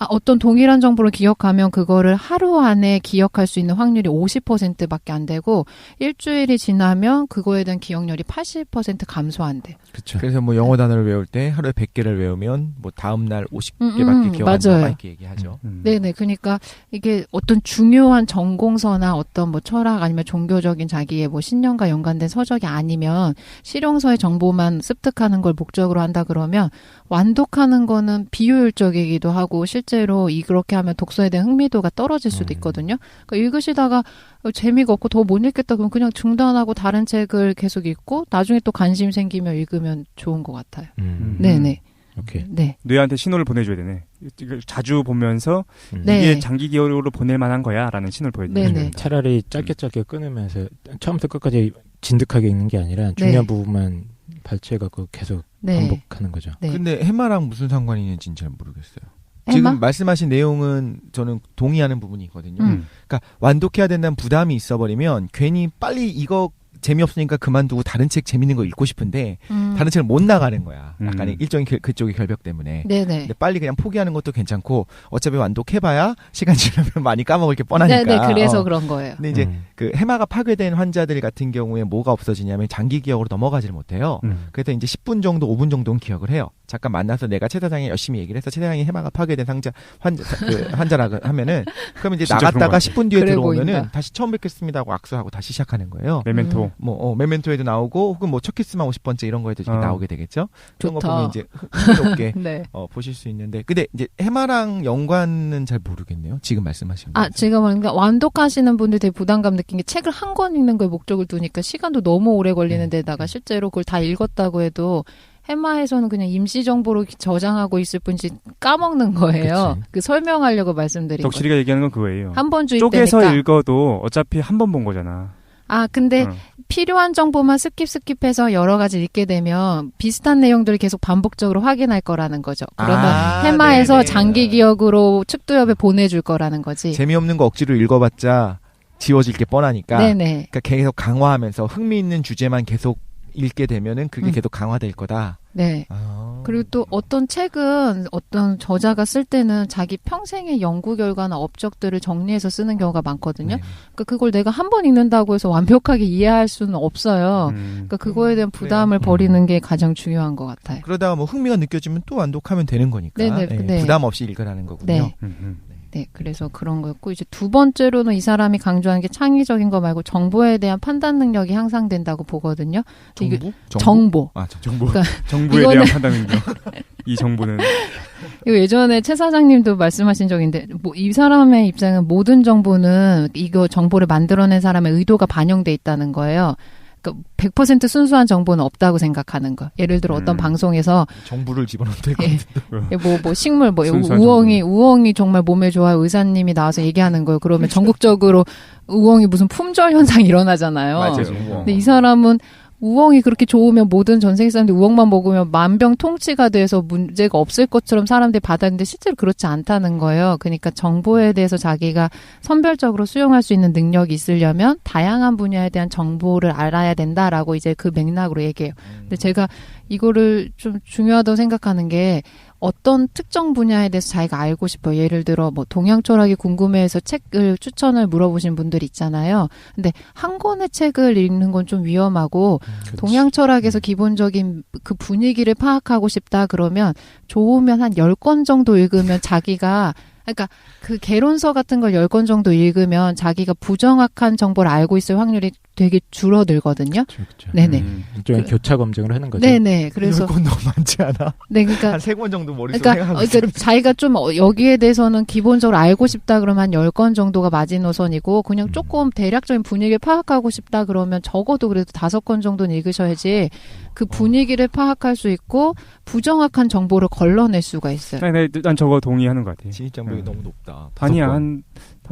어떤 동일한 정보를 기억하면 그거를 하루 안에 기억할 수 있는 확률이 50%밖에 안 되고 일주일이 지나면 그거에 대한 기억력이 80% 감소한대. 그렇죠. 그래서 뭐 영어 단어를 외울 때 하루에 100개를 외우면 뭐 다음 날 50개밖에 기억 안 나고 이렇게 얘기하죠. 네네. 그러니까 이게 어떤 중요한 전공서나 어떤 뭐 철학 아니면 종교적인 자기의 뭐 신념과 연관된 서적이 아니면 실용서의 정보만 습득하는 걸 목적으로 한다 그러면 완독하는 거는 비효율적이기도 하고 실제로 이렇게 하면 독서에 대한 흥미도가 떨어질 수도 있거든요. 그러니까 읽으시다가 재미가 없고 더 못 읽겠다 그러면 그냥 중단하고 다른 책을 계속 읽고 나중에 또 관심 생기면 읽으면 좋은 것 같아요. 네네. 오케이. 네. 뇌한테 신호를 보내줘야 되네. 자주 보면서 네. 이게 장기 기억으로 보낼 만한 거야라는 신호를 보여줘야 돼. 차라리 짧게 끊으면서 처음부터 끝까지 진득하게 읽는 게 아니라 중요한 부분만 발췌해갖고 계속 반복하는 거죠. 네. 근데 해마랑 무슨 상관이 있는지는 잘 모르겠어요. 지금 말씀하신 내용은 저는 동의하는 부분이 있거든요. 그러니까 완독해야 된다는 부담이 있어버리면 괜히 빨리 이거 재미없으니까 그만두고 다른 책 재밌는 거 읽고 싶은데 다른 책을 못 나가는 거야. 약간 일종의 그쪽의 결벽 때문에. 네네. 근데 빨리 그냥 포기하는 것도 괜찮고 어차피 완독해봐야 시간 지나면 많이 까먹을 게 뻔하니까. 네네. 그래서 그런 거예요. 근데 이제 그 해마가 파괴된 환자들 같은 경우에 뭐가 없어지냐면 장기 기억으로 넘어가지를 못해요. 그래서 이제 10분 정도, 5분 정도는 기억을 해요. 잠깐 만나서 내가 최 사장이 열심히 얘기를 해서 최 사장이 해마가 파괴된 환자라고 하면은 그러면 이제 나갔다가 10분 뒤에 들어오면은 보인다. 다시 처음 뵙겠습니다 하고 악수하고 다시 시작하는 거예요. 메멘토. 메멘토에도 나오고 혹은 뭐 첫 키스만 50번째 이런 거에도 나오게 되겠죠. 그런 거 좋다. 보면 이제 흥미롭게 네. 보실 수 있는데 근데 이제 해마랑 연관은 잘 모르겠네요. 지금 말씀하신 거. 제가 그러니까 완독하시는 분들 되게 부담감 느낀 게 책을 한 권 읽는 거에 목적을 두니까 시간도 너무 오래 걸리는 데다가 실제로 그걸 다 읽었다고 해도 해마에서는 그냥 임시 정보로 저장하고 있을 뿐이지 까먹는 거예요. 그치. 그 설명하려고 말씀드린 거. 덕실이가 얘기하는 건 그거예요. 한 번 주입 쪼개서 되니까. 읽어도 어차피 한 번 본 거잖아. 근데 필요한 정보만 스킵해서 여러 가지 읽게 되면 비슷한 내용들을 계속 반복적으로 확인할 거라는 거죠. 그러면 해마에서 네네. 장기 기억으로 축두협에 보내줄 거라는 거지. 재미없는 거 억지로 읽어봤자 지워질 게 뻔하니까. 네네. 그러니까 계속 강화하면서 흥미있는 주제만 계속 읽게 되면은 그게 계속 강화될 거다. 네. 그리고 또 어떤 책은 어떤 저자가 쓸 때는 자기 평생의 연구 결과나 업적들을 정리해서 쓰는 경우가 많거든요. 네. 그러니까 그걸 내가 한 번 읽는다고 해서 완벽하게 이해할 수는 없어요. 그러니까 그거에 대한 부담을 버리는 게 가장 중요한 것 같아요. 그러다가 뭐 흥미가 느껴지면 또 완독하면 되는 거니까. 네. 부담 없이 읽으라는 거군요. 네. 네, 그래서 그런 거였고 이제 두 번째로는 이 사람이 강조하는 게 창의적인 거 말고 정보에 대한 판단 능력이 향상된다고 보거든요. 정보? 정보. 정보. 그러니까 정보에 대한 판단 능력. 이 정보는 이거 예전에 최 사장님도 말씀하신 적인데 뭐 이 사람의 입장은 모든 정보는 이거 정보를 만들어낸 사람의 의도가 반영돼 있다는 거예요. 그러니까 100% 순수한 정보는 없다고 생각하는 거. 예를 들어 어떤 방송에서 정부를 집어넣을 것 뭐 식물 우엉이 정말 몸에 좋아요. 의사님이 나와서 얘기하는 거예요. 그러면 전국적으로 우엉이 무슨 품절 현상이 일어나잖아요. 맞아요. 근데 이 사람은 우엉이 그렇게 좋으면 모든 전 세계 사람들이 우엉만 먹으면 만병통치가 돼서 문제가 없을 것처럼 사람들이 받았는데 실제로 그렇지 않다는 거예요. 그러니까 정보에 대해서 자기가 선별적으로 수용할 수 있는 능력이 있으려면 다양한 분야에 대한 정보를 알아야 된다라고 이제 그 맥락으로 얘기해요. 근데 제가 이거를 좀 중요하다고 생각하는 게 어떤 특정 분야에 대해서 자기가 알고 싶어요. 예를 들어 뭐 동양 철학이 궁금해해서 책을 추천을 물어보신 분들 있잖아요. 근데 한 권의 책을 읽는 건 좀 위험하고 동양 철학에서 기본적인 그 분위기를 파악하고 싶다 그러면 좋으면 한 10권 정도 읽으면 자기가 그러니까 그 개론서 같은 걸 10권 정도 읽으면 자기가 부정확한 정보를 알고 있을 확률이 되게 줄어들거든요. 그렇죠. 네네. 일종의 교차 검증을 하는 거죠. 네네. 그래서 10권 너무 많지 않아? 네, 그러니까 한 3권 정도 머릿속에 생각하고 그러니까 자기가 좀 여기에 대해서는 기본적으로 알고 싶다 그러면 한 10권 정도가 마지노선이고 그냥 조금 대략적인 분위기를 파악하고 싶다 그러면 적어도 그래도 5권 정도는 읽으셔야지 그 분위기를 파악할 수 있고 부정확한 정보를 걸러낼 수가 있어요. 난 저거 동의하는 것 같아. 진입 장벽이 너무 높다. 아니야, 한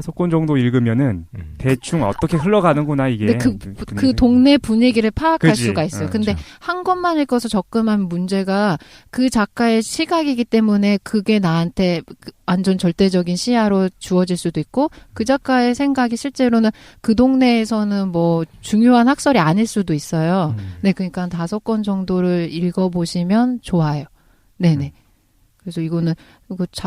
5권 정도 읽으면은 대충 어떻게 흘러가는구나 이게. 근데 그 동네 분위기를 파악할 그치? 수가 있어요. 근데 그렇죠. 한 권만 읽어서 적금하면 문제가 그 작가의 시각이기 때문에 그게 나한테 완전 절대적인 시야로 주어질 수도 있고 그 작가의 생각이 실제로는 그 동네에서는 뭐 중요한 학설이 아닐 수도 있어요. 네, 그러니까 한 5권 정도를 읽어보시면 좋아요. 네네. 그래서 이거는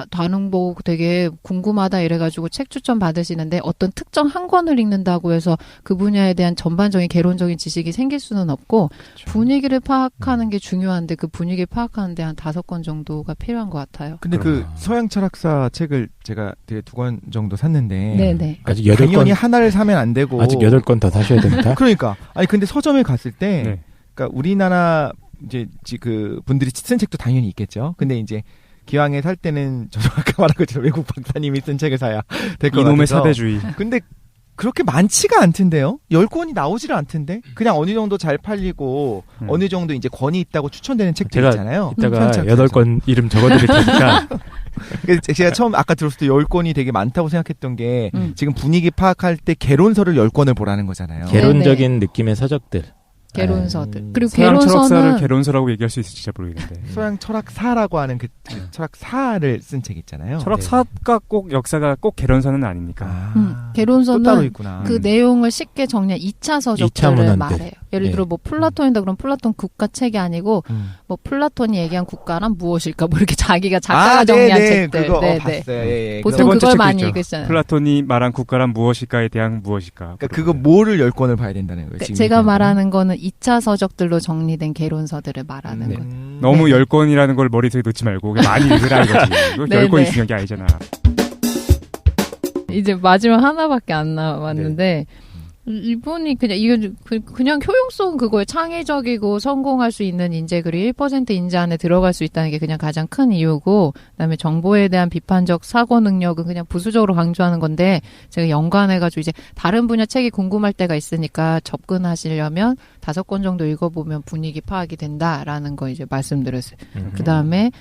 단응 보고 되게 궁금하다 이래가지고 책 추천 받으시는데 어떤 특정 한 권을 읽는다고 해서 그 분야에 대한 전반적인 개론적인 지식이 생길 수는 없고 그렇죠. 분위기를 파악하는 게 중요한데 그 분위기를 파악하는데 한 5권 정도가 필요한 것 같아요. 근데 그 서양 철학사 책을 제가 되게 2권 정도 샀는데 네네. 아직 8권 당연히 하나를 사면 안 되고 아직 8권 더 사셔야 됩니다. 그러니까 아니 근데 서점에 갔을 때 그러니까 우리나라 이제 그 분들이 쓴 책도 당연히 있겠죠. 근데 이제 기왕에 살 때는 저도 아까 말한 것처럼 외국 박사님이 쓴 책을 사야 될 것 같아서 이놈의 사대주의. 근데 그렇게 많지가 않던데요. 10권이 나오지를 않던데. 그냥 어느 정도 잘 팔리고 어느 정도 이제 권위 있다고 추천되는 책들 있잖아요. 이따가 8권 이름 적어드릴 테니까. 제가 처음 아까 들었을 때 10권이 되게 많다고 생각했던 게 지금 분위기 파악할 때 개론서를 10권을 보라는 거잖아요. 개론적인 네네. 느낌의 서적들. 개론서들. 그리고 서양 개론서는 철학사를 개론서라고 얘기할 수 있을지 잘 모르겠는데. 서양 철학사라고 하는 그 철학사를 쓴 책 있잖아요. 철학사가 꼭 역사가 꼭 개론서는 아니니까. 개론서는 따로 있구나. 그 내용을 쉽게 정리한 2차 서적들을 말해요. 예를 들어 뭐 플라톤이다 그럼 플라톤 국가 책이 아니고 뭐 플라톤이 얘기한 국가란 무엇일까 뭐 이렇게 자기가 작가가 정리한 책들. 그거 봤어요. 예. 보통 그걸 많이 읽으시잖아요. 플라톤이 말한 국가란 무엇일까에 대한 무엇일까. 그러니까 그거 뭐를 10권을 봐야 된다는 거예요. 지금 제가 말하는 거는 2차 서적들로 정리된 개론서들을 말하는 거예요. 너무 10권이라는 걸 머릿속에 넣지 말고 그냥 많이 읽으라 이거지. 10권 있으면 게 아니잖아. 이제 마지막 하나밖에 안 남았는데 이분이 그냥 효용성 그거에 창의적이고 성공할 수 있는 인재 그리고 1% 인재 안에 들어갈 수 있다는 게 그냥 가장 큰 이유고 그다음에 정보에 대한 비판적 사고 능력은 그냥 부수적으로 강조하는 건데 제가 연관해가지고 이제 다른 분야 책이 궁금할 때가 있으니까 접근하시려면 5권 정도 읽어보면 분위기 파악이 된다라는 거 이제 말씀드렸어요. 그다음에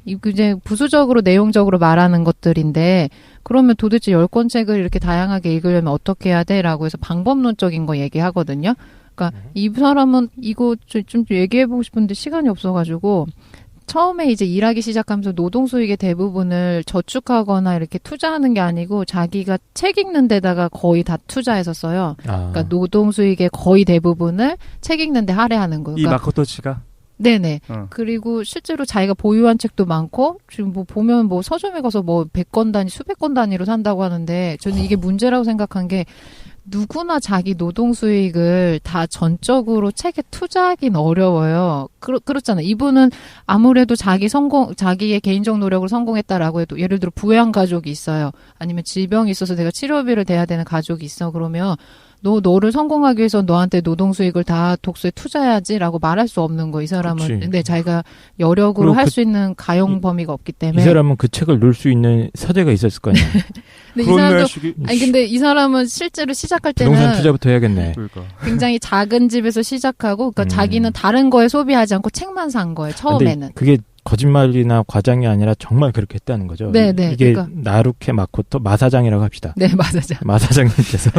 이제 부수적으로 내용적으로 말하는 것들인데 그러면 도대체 10권 책을 이렇게 다양하게 읽으려면 어떻게 해야 돼? 라고 해서 방법론적인 거 얘기하거든요. 그러니까 이 사람은 이거 좀 얘기해보고 싶은데 시간이 없어가지고 처음에 이제 일하기 시작하면서 노동 수익의 대부분을 저축하거나 이렇게 투자하는 게 아니고 자기가 책 읽는 데다가 거의 다 투자했었어요. 그러니까 노동 수익의 거의 대부분을 책 읽는 데 할애하는 거예요. 이 마코토치가? 네네. 그리고 실제로 자기가 보유한 책도 많고, 지금 뭐 보면 뭐 서점에 가서 뭐 100권 단위, 수백 권 단위로 산다고 하는데, 저는 이게 문제라고 생각한 게, 누구나 자기 노동 수익을 다 전적으로 책에 투자하긴 어려워요. 그렇잖아요. 이분은 아무래도 자기의 개인적 노력으로 성공했다라고 해도, 예를 들어 부양 가족이 있어요. 아니면 질병이 있어서 내가 치료비를 대야 되는 가족이 있어. 그러면, 너를 성공하기 위해서 너한테 노동 수익을 다 독서에 투자해야지라고 말할 수 없는 거. 이 사람은 그치. 근데 자기가 여력으로 할 수 있는 가용 범위가 없기 때문에 이 사람은 그 책을 놓을 수 있는 서재가 있었을 거 아니야. 근데 이 사람도 근데 이 사람은 실제로 시작할 때는 부동산 투자부터 해야겠네. 그러니까. 굉장히 작은 집에서 시작하고 그러니까 자기는 다른 거에 소비하지 않고 책만 산 거예요. 처음에는. 그게 거짓말이나 과장이 아니라 정말 그렇게 했다는 거죠. 네네. 이게 그러니까. 나루케 마코토 마사장이라고 합시다. 네, 마사장. 마사장님께서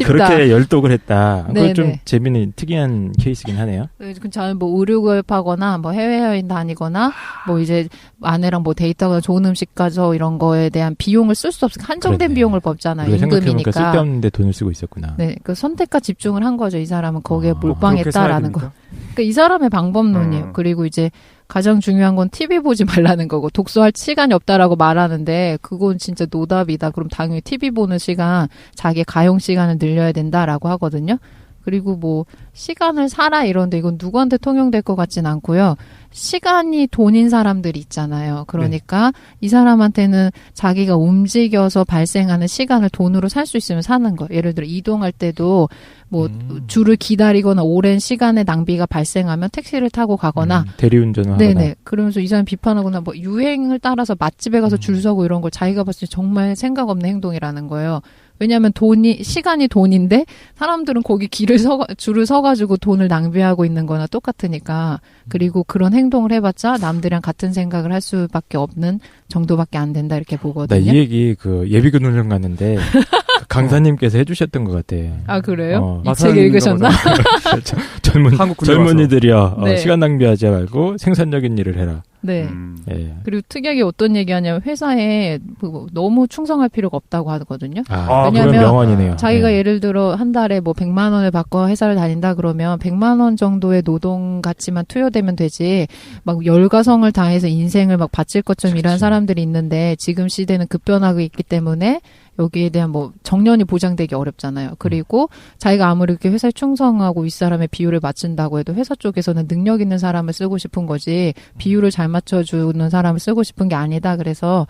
그렇게 열독을 했다. 그건 좀 재미있는 특이한 케이스긴 하네요. 저는 뭐 의료급하거나 뭐 해외여행 다니거나 뭐 이제 아내랑 뭐 데이트하거나 좋은 음식 가서 이런 거에 대한 비용을 쓸 수 없으니까 한정된 그러네. 비용을 법잖아요. 임금이니까 임금이니까. 쓸데없는데 돈을 쓰고 있었구나. 네, 그 선택과 집중을 한 거죠. 이 사람은 거기에 몰빵했다라는 거. 그러니까 이 사람의 방법론이에요. 그리고 이제 가장 중요한 건 TV 보지 말라는 거고 독서할 시간이 없다라고 말하는데 그건 진짜 노답이다. 그럼 당연히 TV 보는 시간, 자기의 가용 시간을 늘려야 된다라고 하거든요. 그리고 뭐 시간을 사라 이런데 이건 누구한테 통용될 것 같진 않고요. 시간이 돈인 사람들이 있잖아요. 그러니까 이 사람한테는 자기가 움직여서 발생하는 시간을 돈으로 살 수 있으면 사는 거예요. 예를 들어 이동할 때도 뭐 줄을 기다리거나 오랜 시간의 낭비가 발생하면 택시를 타고 가거나 대리운전을 하거나. 네네. 그러면서 이 사람 비판하거나 뭐 유행을 따라서 맛집에 가서 줄 서고 이런 걸 자기가 봤을 때 정말 생각 없는 행동이라는 거예요. 왜냐하면 시간이 돈인데 사람들은 거기 줄을 서가지고 돈을 낭비하고 있는 거나 똑같으니까. 그리고 그런 행동을 해봤자 남들이랑 같은 생각을 할 수밖에 없는 정도밖에 안 된다 이렇게 보거든요. 나 이 얘기 예비군 훈련 갔는데 강사님께서 해주셨던 것 같아. 아 그래요? 이 책 읽으셨나? 젊은이들이요. 네. 시간 낭비하지 말고 생산적인 일을 해라. 네. 예. 그리고 특이하게 어떤 얘기하냐면 회사에 너무 충성할 필요가 없다고 하거든요. 왜냐하면 명언이네요. 자기가 예를 들어 한 달에 뭐 100만 원을 받고 회사를 다닌다 그러면 100만 원 정도의 노동 가치만 투여되면 되지 막 열과성을 다해서 인생을 막 바칠 것처럼 일하는 사람들이 있는데 지금 시대는 급변하고 있기 때문에 여기에 대한 정년이 보장되기 어렵잖아요. 그리고 자기가 아무리 이렇게 회사에 충성하고 윗사람의 비율을 맞춘다고 해도 회사 쪽에서는 능력 있는 사람을 쓰고 싶은 거지 비율을 잘 맞춰주는 사람을 쓰고 싶은 게 아니다. 그래서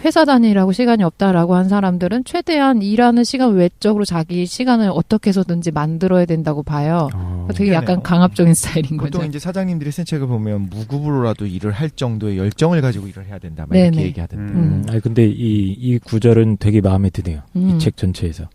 회사 다니라고 시간이 없다라고 한 사람들은 최대한 일하는 시간 외적으로 자기 시간을 어떻게 해서든지 만들어야 된다고 봐요. 되게 약간 강압적인 스타일인 거죠. 보통 이제 사장님들이 쓴 책을 보면 무급으로라도 일을 할 정도의 열정을 가지고 일을 해야 된다. 막 이렇게 얘기하던데. 아니 근데 이 구절은 되게 마음에 드네요. 이 책 전체에서.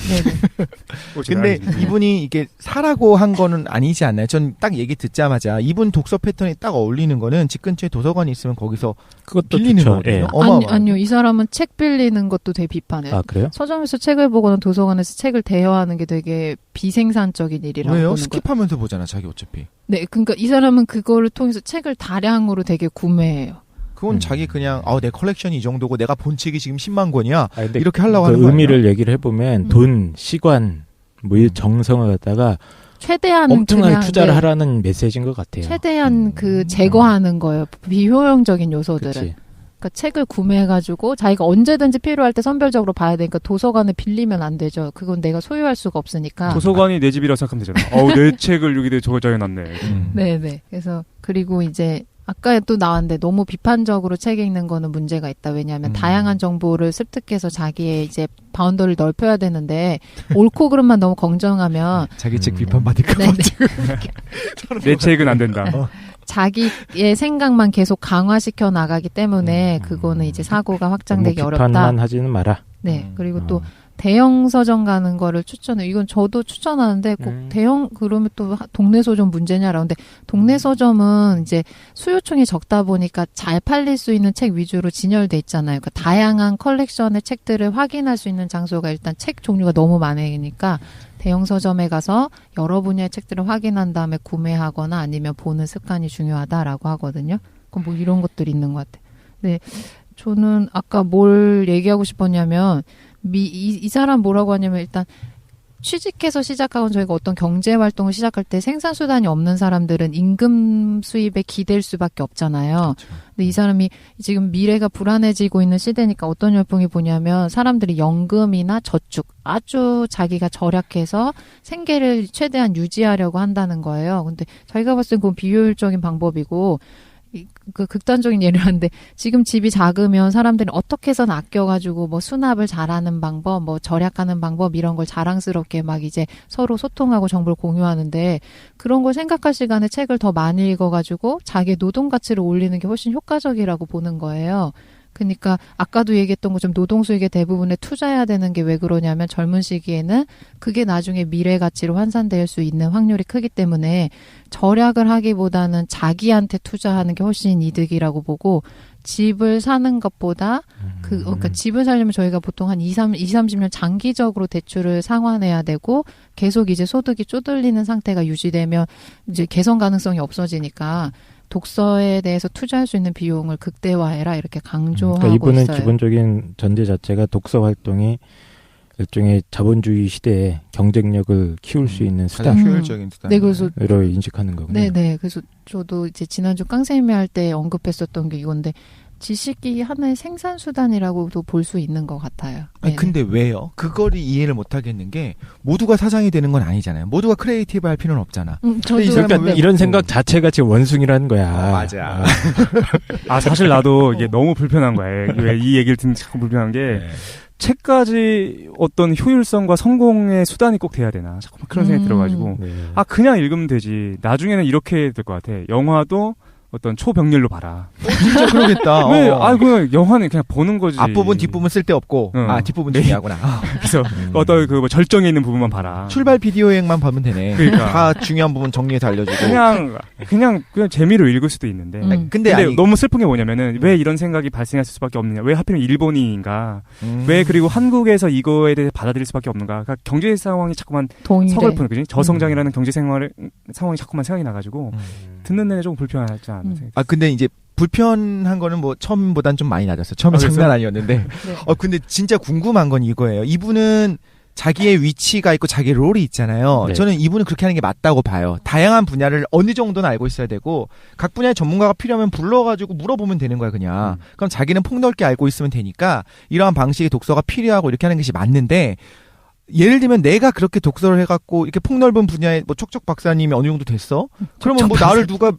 네네. 근데 이분이 이게 사라고 한 거는 아니지 않나요? 전 딱 얘기 듣자마자 이분 독서 패턴이 딱 어울리는 거는 집 근처에 도서관이 있으면 거기서 그것도 빌리는 거예요. 예. 아니요. 이 사람은 책 빌리는 것도 되게 비판해요. 아 그래요? 서점에서 책을 보거나 도서관에서 책을 대여하는 게 되게 비생산적인 일이라고 왜요? 보는 스킵하면서 거예요. 보잖아 자기 어차피. 네. 그러니까 이 사람은 그거를 통해서 책을 다량으로 되게 구매해요. 그건 자기 그냥 내 컬렉션이 이 정도고 내가 본 책이 지금 10만 권이야. 이렇게 하려고 그 하는 거 의미를 얘기를 해보면 돈, 시간, 이 정성을 갖다가 최대한 엄청나게 투자를 하라는 메시지인 것 같아요. 최대한 제거하는 거예요. 비효용적인 요소들을. 그치. 그러니까 책을 구매해가지고 자기가 언제든지 필요할 때 선별적으로 봐야 되니까 도서관을 빌리면 안 되죠. 그건 내가 소유할 수가 없으니까. 도서관이 내 집이라 생각하면 되잖아. 내 책을 여기다 저장해놨네. 네네. 그래서 그리고 이제 아까 또 나왔는데 너무 비판적으로 책 읽는 거는 문제가 있다. 왜냐하면 다양한 정보를 습득해서 자기의 이제 바운더를 넓혀야 되는데 옳고 그름만 너무 걱정하면 자기 책 비판받을 것 같아. 내 책은 안 된다. 자기의 생각만 계속 강화시켜 나가기 때문에 그거는 이제 사고가 확장되기 어렵다. 비판만 하지는 마라. 네. 그리고 또 대형 서점 가는 거를 추천해요. 이건 저도 추천하는데 꼭 대형 그러면 또 동네 서점 문제냐라고. 근데 동네 서점은 이제 수요층이 적다 보니까 잘 팔릴 수 있는 책 위주로 진열돼 있잖아요. 그러니까 다양한 컬렉션의 책들을 확인할 수 있는 장소가 일단 책 종류가 너무 많으니까 대형 서점에 가서 여러 분야의 책들을 확인한 다음에 구매하거나 아니면 보는 습관이 중요하다라고 하거든요. 그럼 이런 것들이 있는 것 같아요. 네. 저는 아까 뭘 얘기하고 싶었냐면 이 사람 뭐라고 하냐면 일단 취직해서 시작하고 저희가 어떤 경제 활동을 시작할 때 생산 수단이 없는 사람들은 임금 수입에 기댈 수밖에 없잖아요. 그렇죠. 근데 이 사람이 지금 미래가 불안해지고 있는 시대니까 어떤 열풍이 보냐면 사람들이 연금이나 저축 아주 자기가 절약해서 생계를 최대한 유지하려고 한다는 거예요. 근데 저희가 봤을 땐 그건 비효율적인 방법이고 극단적인 예를 하는데 지금 집이 작으면 사람들이 어떻게 해서는 아껴가지고 수납을 잘하는 방법, 절약하는 방법 이런 걸 자랑스럽게 막 이제 서로 소통하고 정보를 공유하는데 그런 걸 생각할 시간에 책을 더 많이 읽어가지고 자기의 노동 가치를 올리는 게 훨씬 효과적이라고 보는 거예요. 그러니까 아까도 얘기했던 것처럼 노동수익의 대부분에 투자해야 되는 게 왜 그러냐면 젊은 시기에는 그게 나중에 미래 가치로 환산될 수 있는 확률이 크기 때문에 절약을 하기보다는 자기한테 투자하는 게 훨씬 이득이라고 보고 집을 사는 것보다 그러니까 집을 살려면 저희가 보통 한 30년 장기적으로 대출을 상환해야 되고 계속 이제 소득이 쪼들리는 상태가 유지되면 이제 개선 가능성이 없어지니까 독서에 대해서 투자할 수 있는 비용을 극대화해라 이렇게 강조하고 그러니까 이분은 있어요. 기본적인 전제 자체가 독서 활동이 일종의 자본주의 시대에 경쟁력을 키울 수 있는 수단, 효율적인 수단. 네, 그래서 인식하는 거군요. 네. 그래서 저도 이제 지난주 깡세미 할 때 언급했었던 게 이건데 지식이 하나의 생산 수단이라고도 볼 수 있는 것 같아요. 아니, 근데 왜요? 그거를 이해를 못 하겠는 게 모두가 사장이 되는 건 아니잖아요. 모두가 크리에이티브 할 필요는 없잖아. 저도 그러니까 이런 생각 자체가 지금 원숭이라는 거야. 맞아. 사실 나도 이게 너무 불편한 거야. 왜 이 얘기를 듣는 게 참 불편한 게 책까지 어떤 효율성과 성공의 수단이 꼭 돼야 되나 자꾸만 그런 생각이 들어가지고 그냥 읽으면 되지. 나중에는 이렇게 될 것 같아. 영화도 어떤 초병렬로 봐라. 진짜 그러겠다. 왜? 그 영화는 그냥 보는 거지. 앞부분 뒷부분 쓸데없고 뒷부분 중요하구나. 그래서 어떤 그 뭐 절정에 있는 부분만 봐라. 출발 비디오 여행만 보면 되네. 그러니까. 다 중요한 부분 정리해서 알려주고. 그냥 재미로 읽을 수도 있는데. 근데 너무 슬픈 게 뭐냐면은 왜 이런 생각이 발생했을 수밖에 없느냐. 왜 하필이면 일본인인가. 왜 그리고 한국에서 이거에 대해 받아들일 수밖에 없는가. 그러니까 경제 상황이 자꾸만 서글픈 그지? 저성장이라는 경제 상황이 자꾸만 생각이 나가지고 듣는 내내 조금 불편하지 않으세요? 근데 이제 불편한 거는 뭐 처음보단 좀 많이 낮았어요. 처음에 장난 아니었는데. 네. 근데 진짜 궁금한 건 이거예요. 이분은 자기의 위치가 있고 자기의 롤이 있잖아요. 네. 저는 이분은 그렇게 하는 게 맞다고 봐요. 다양한 분야를 어느 정도는 알고 있어야 되고 각 분야의 전문가가 필요하면 불러가지고 물어보면 되는 거야 그냥. 그럼 자기는 폭넓게 알고 있으면 되니까 이러한 방식의 독서가 필요하고 이렇게 하는 것이 맞는데 예를 들면 내가 그렇게 독서를 해갖고 이렇게 폭넓은 분야에 뭐 척척 박사님이 어느 정도 됐어? 그러면 뭐 나를 누가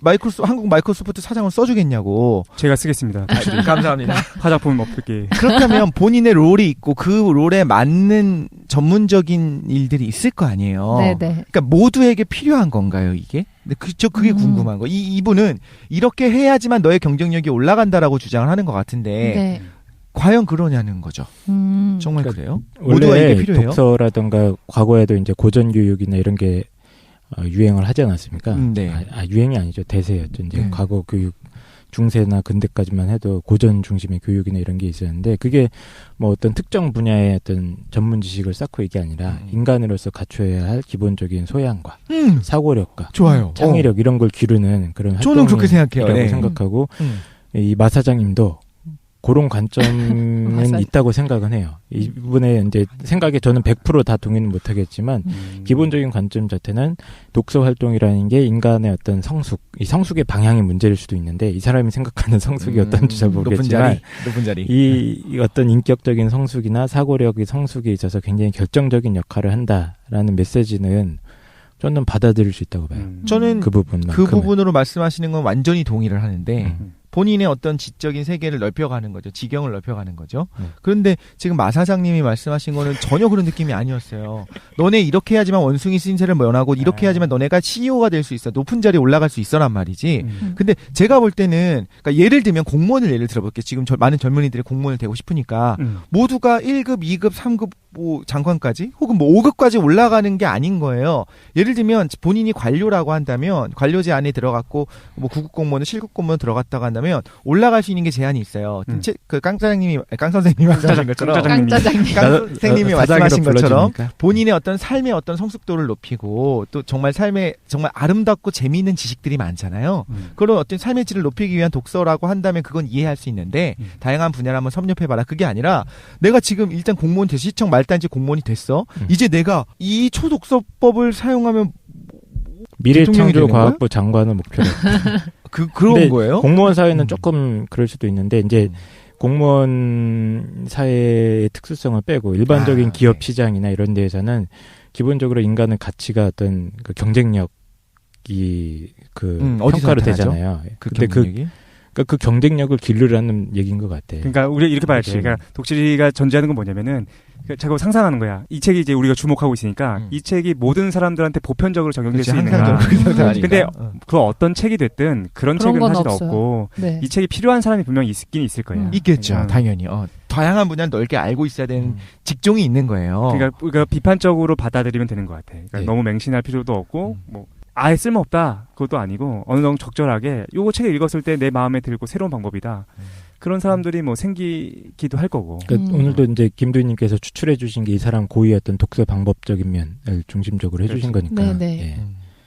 한국 마이크로소프트 사장을 써주겠냐고. 제가 쓰겠습니다. 감사합니다. 화작품 없게. 그렇다면 본인의 롤이 있고 그 롤에 맞는 전문적인 일들이 있을 거 아니에요. 네네. 그러니까 모두에게 필요한 건가요 이게? 근데 그게 궁금한 거. 이분은 이렇게 해야지만 너의 경쟁력이 올라간다라고 주장을 하는 것 같은데. 네. 과연 그러냐는 거죠. 정말 그래요? 모두가 이게 필요해요? 독서라든가 과거에도 이제 고전 교육이나 이런 게 유행을 하지 않았습니까? 네. 유행이 아니죠. 대세였죠. 이제 과거 교육 중세나 근대까지만 해도 고전 중심의 교육이나 이런 게 있었는데 그게 뭐 어떤 특정 분야의 어떤 전문 지식을 쌓고 이게 아니라 인간으로서 갖춰야 할 기본적인 소양과 사고력과 좋아요. 창의력 이런 걸 기르는 그런 저는 그렇게 생각해요. 생각하고 이 마 사장님도 그런 관점은 있다고 생각은 해요. 이분의 이제 생각에 저는 100% 다 동의는 못하겠지만 기본적인 관점 자체는 독서 활동이라는 게 인간의 어떤 이 성숙의 방향이 문제일 수도 있는데 이 사람이 생각하는 성숙이 어떤지 잘 모르겠지만 높은 자리. 이 어떤 인격적인 성숙이나 사고력의 성숙에 있어서 굉장히 결정적인 역할을 한다라는 메시지는 저는 받아들일 수 있다고 봐요. 저는 그 부분으로 말씀하시는 건 완전히 동의를 하는데 본인의 어떤 지적인 세계를 넓혀가는 거죠. 지경을 넓혀가는 거죠. 그런데 지금 마 사장님이 말씀하신 거는 전혀 그런 느낌이 아니었어요. 너네 이렇게 해야지만 원숭이 신세를 면하고 이렇게 해야지만 너네가 CEO가 될 수 있어. 높은 자리에 올라갈 수 있어란 말이지. 근데 제가 볼 때는 그러니까 예를 들면 공무원을 예를 들어볼게요. 지금 많은 젊은이들이 공무원을 되고 싶으니까 모두가 1급, 2급, 3급 뭐 장관까지 혹은 뭐 5급까지 올라가는 게 아닌 거예요. 예를 들면 본인이 관료라고 한다면 관료제 안에 들어갔고 뭐 9급 공무원, 7급 공무원 들어갔다고 한다면 올라갈 수 있는 게 제한이 있어요. 그 강 선생님이 말씀하신 것처럼 강 선생님이 말씀하신 것처럼 본인의 어떤 삶의 어떤 성숙도를 높이고 또 정말 정말 아름답고 재미있는 지식들이 많잖아요. 그런 어떤 삶의 질을 높이기 위한 독서라고 한다면 그건 이해할 수 있는데 다양한 분야를 한번 섭렵해봐라. 그게 아니라 내가 지금 일단 공무원 돼서 시청 말단지 공무원이 됐어. 이제 내가 이 초독서법을 사용하면 미래창조과학부 장관을 목표로 그런 거예요? 공무원 사회는 조금 그럴 수도 있는데 이제 공무원 사회의 특수성을 빼고 일반적인 기업 시장이나 이런 데에서는 기본적으로 인간의 가치가 어떤 그 경쟁력이 평가로 되잖아요. 근데 그 경쟁력을 기르라는 얘기인 것 같아. 그러니까 우리 이렇게 봐야지. 그러니까 독실이가 전제하는 건 뭐냐면은 자꾸 상상하는 거야. 이 책이 이제 우리가 주목하고 있으니까 이 책이 모든 사람들한테 보편적으로 적용될 수 있는가. 근데 그 어떤 책이 됐든 그런 책은 사실 없고 네. 이 책이 필요한 사람이 분명히 있긴 있을 거예요. 있겠죠. 당연히. 다양한 분야를 넓게 알고 있어야 되는 직종이 있는 거예요. 그러니까 비판적으로 받아들이면 되는 것 같아. 그러니까 네. 너무 맹신할 필요도 없고 뭐 아예 쓸모없다. 그것도 아니고 어느 정도 적절하게 요거 책을 읽었을 때 내 마음에 들고 새로운 방법이다. 그런 사람들이 뭐 생기기도 할 거고. 그러니까 오늘도 이제 김도희님께서 추출해 주신 게 이 사람 고유의 어떤 독서 방법적인 면을 중심적으로 해주신 거니까. 네네. 예.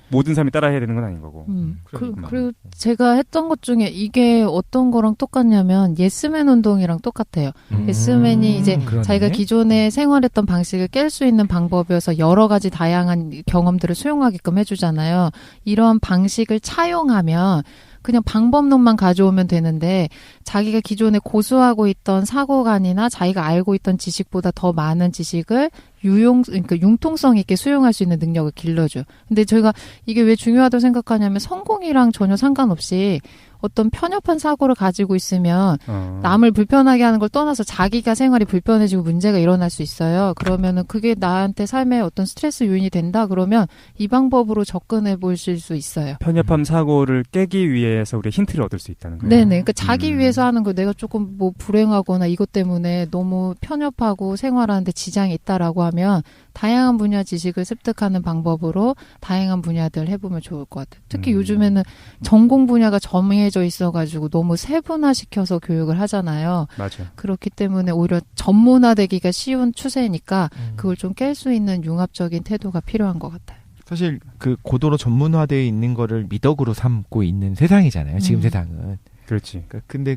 모든 사람이 따라 해야 되는 건 아닌 거고. 그리고 제가 했던 것 중에 이게 어떤 거랑 똑같냐면 예스맨 운동이랑 똑같아요. 예스맨이 이제 그러네. 자기가 기존에 생활했던 방식을 깰 수 있는 방법이어서 여러 가지 다양한 경험들을 수용하게끔 해주잖아요. 이런 방식을 차용하면 그냥 방법론만 가져오면 되는데 자기가 기존에 고수하고 있던 사고관이나 자기가 알고 있던 지식보다 더 많은 지식을 그러니까 융통성 있게 수용할 수 있는 능력을 길러줘요. 근데 저희가 이게 왜 중요하다고 생각하냐면 성공이랑 전혀 상관없이 어떤 편협한 사고를 가지고 있으면 남을 불편하게 하는 걸 떠나서 자기가 생활이 불편해지고 문제가 일어날 수 있어요. 그러면은 그게 나한테 삶에 어떤 스트레스 요인이 된다 그러면 이 방법으로 접근해 보실 수 있어요. 편협한 사고를 깨기 위해서 우리 힌트를 얻을 수 있다는 거예요. 네네. 그러니까 자기 위해서 하는 거 내가 조금 뭐 불행하거나 이것 때문에 너무 편협하고 생활하는데 지장이 있다라고 하면 다양한 분야 지식을 습득하는 방법으로 다양한 분야들 해보면 좋을 것 같아요. 특히 요즘에는 전공 분야가 정해져 있어가지고 너무 세분화시켜서 교육을 하잖아요. 맞아요. 그렇기 때문에 오히려 전문화되기가 쉬운 추세니까 그걸 좀 깰 수 있는 융합적인 태도가 필요한 것 같아요. 사실 그 고도로 전문화되어 있는 거를 미덕으로 삼고 있는 세상이잖아요. 지금 세상은. 그렇지. 근데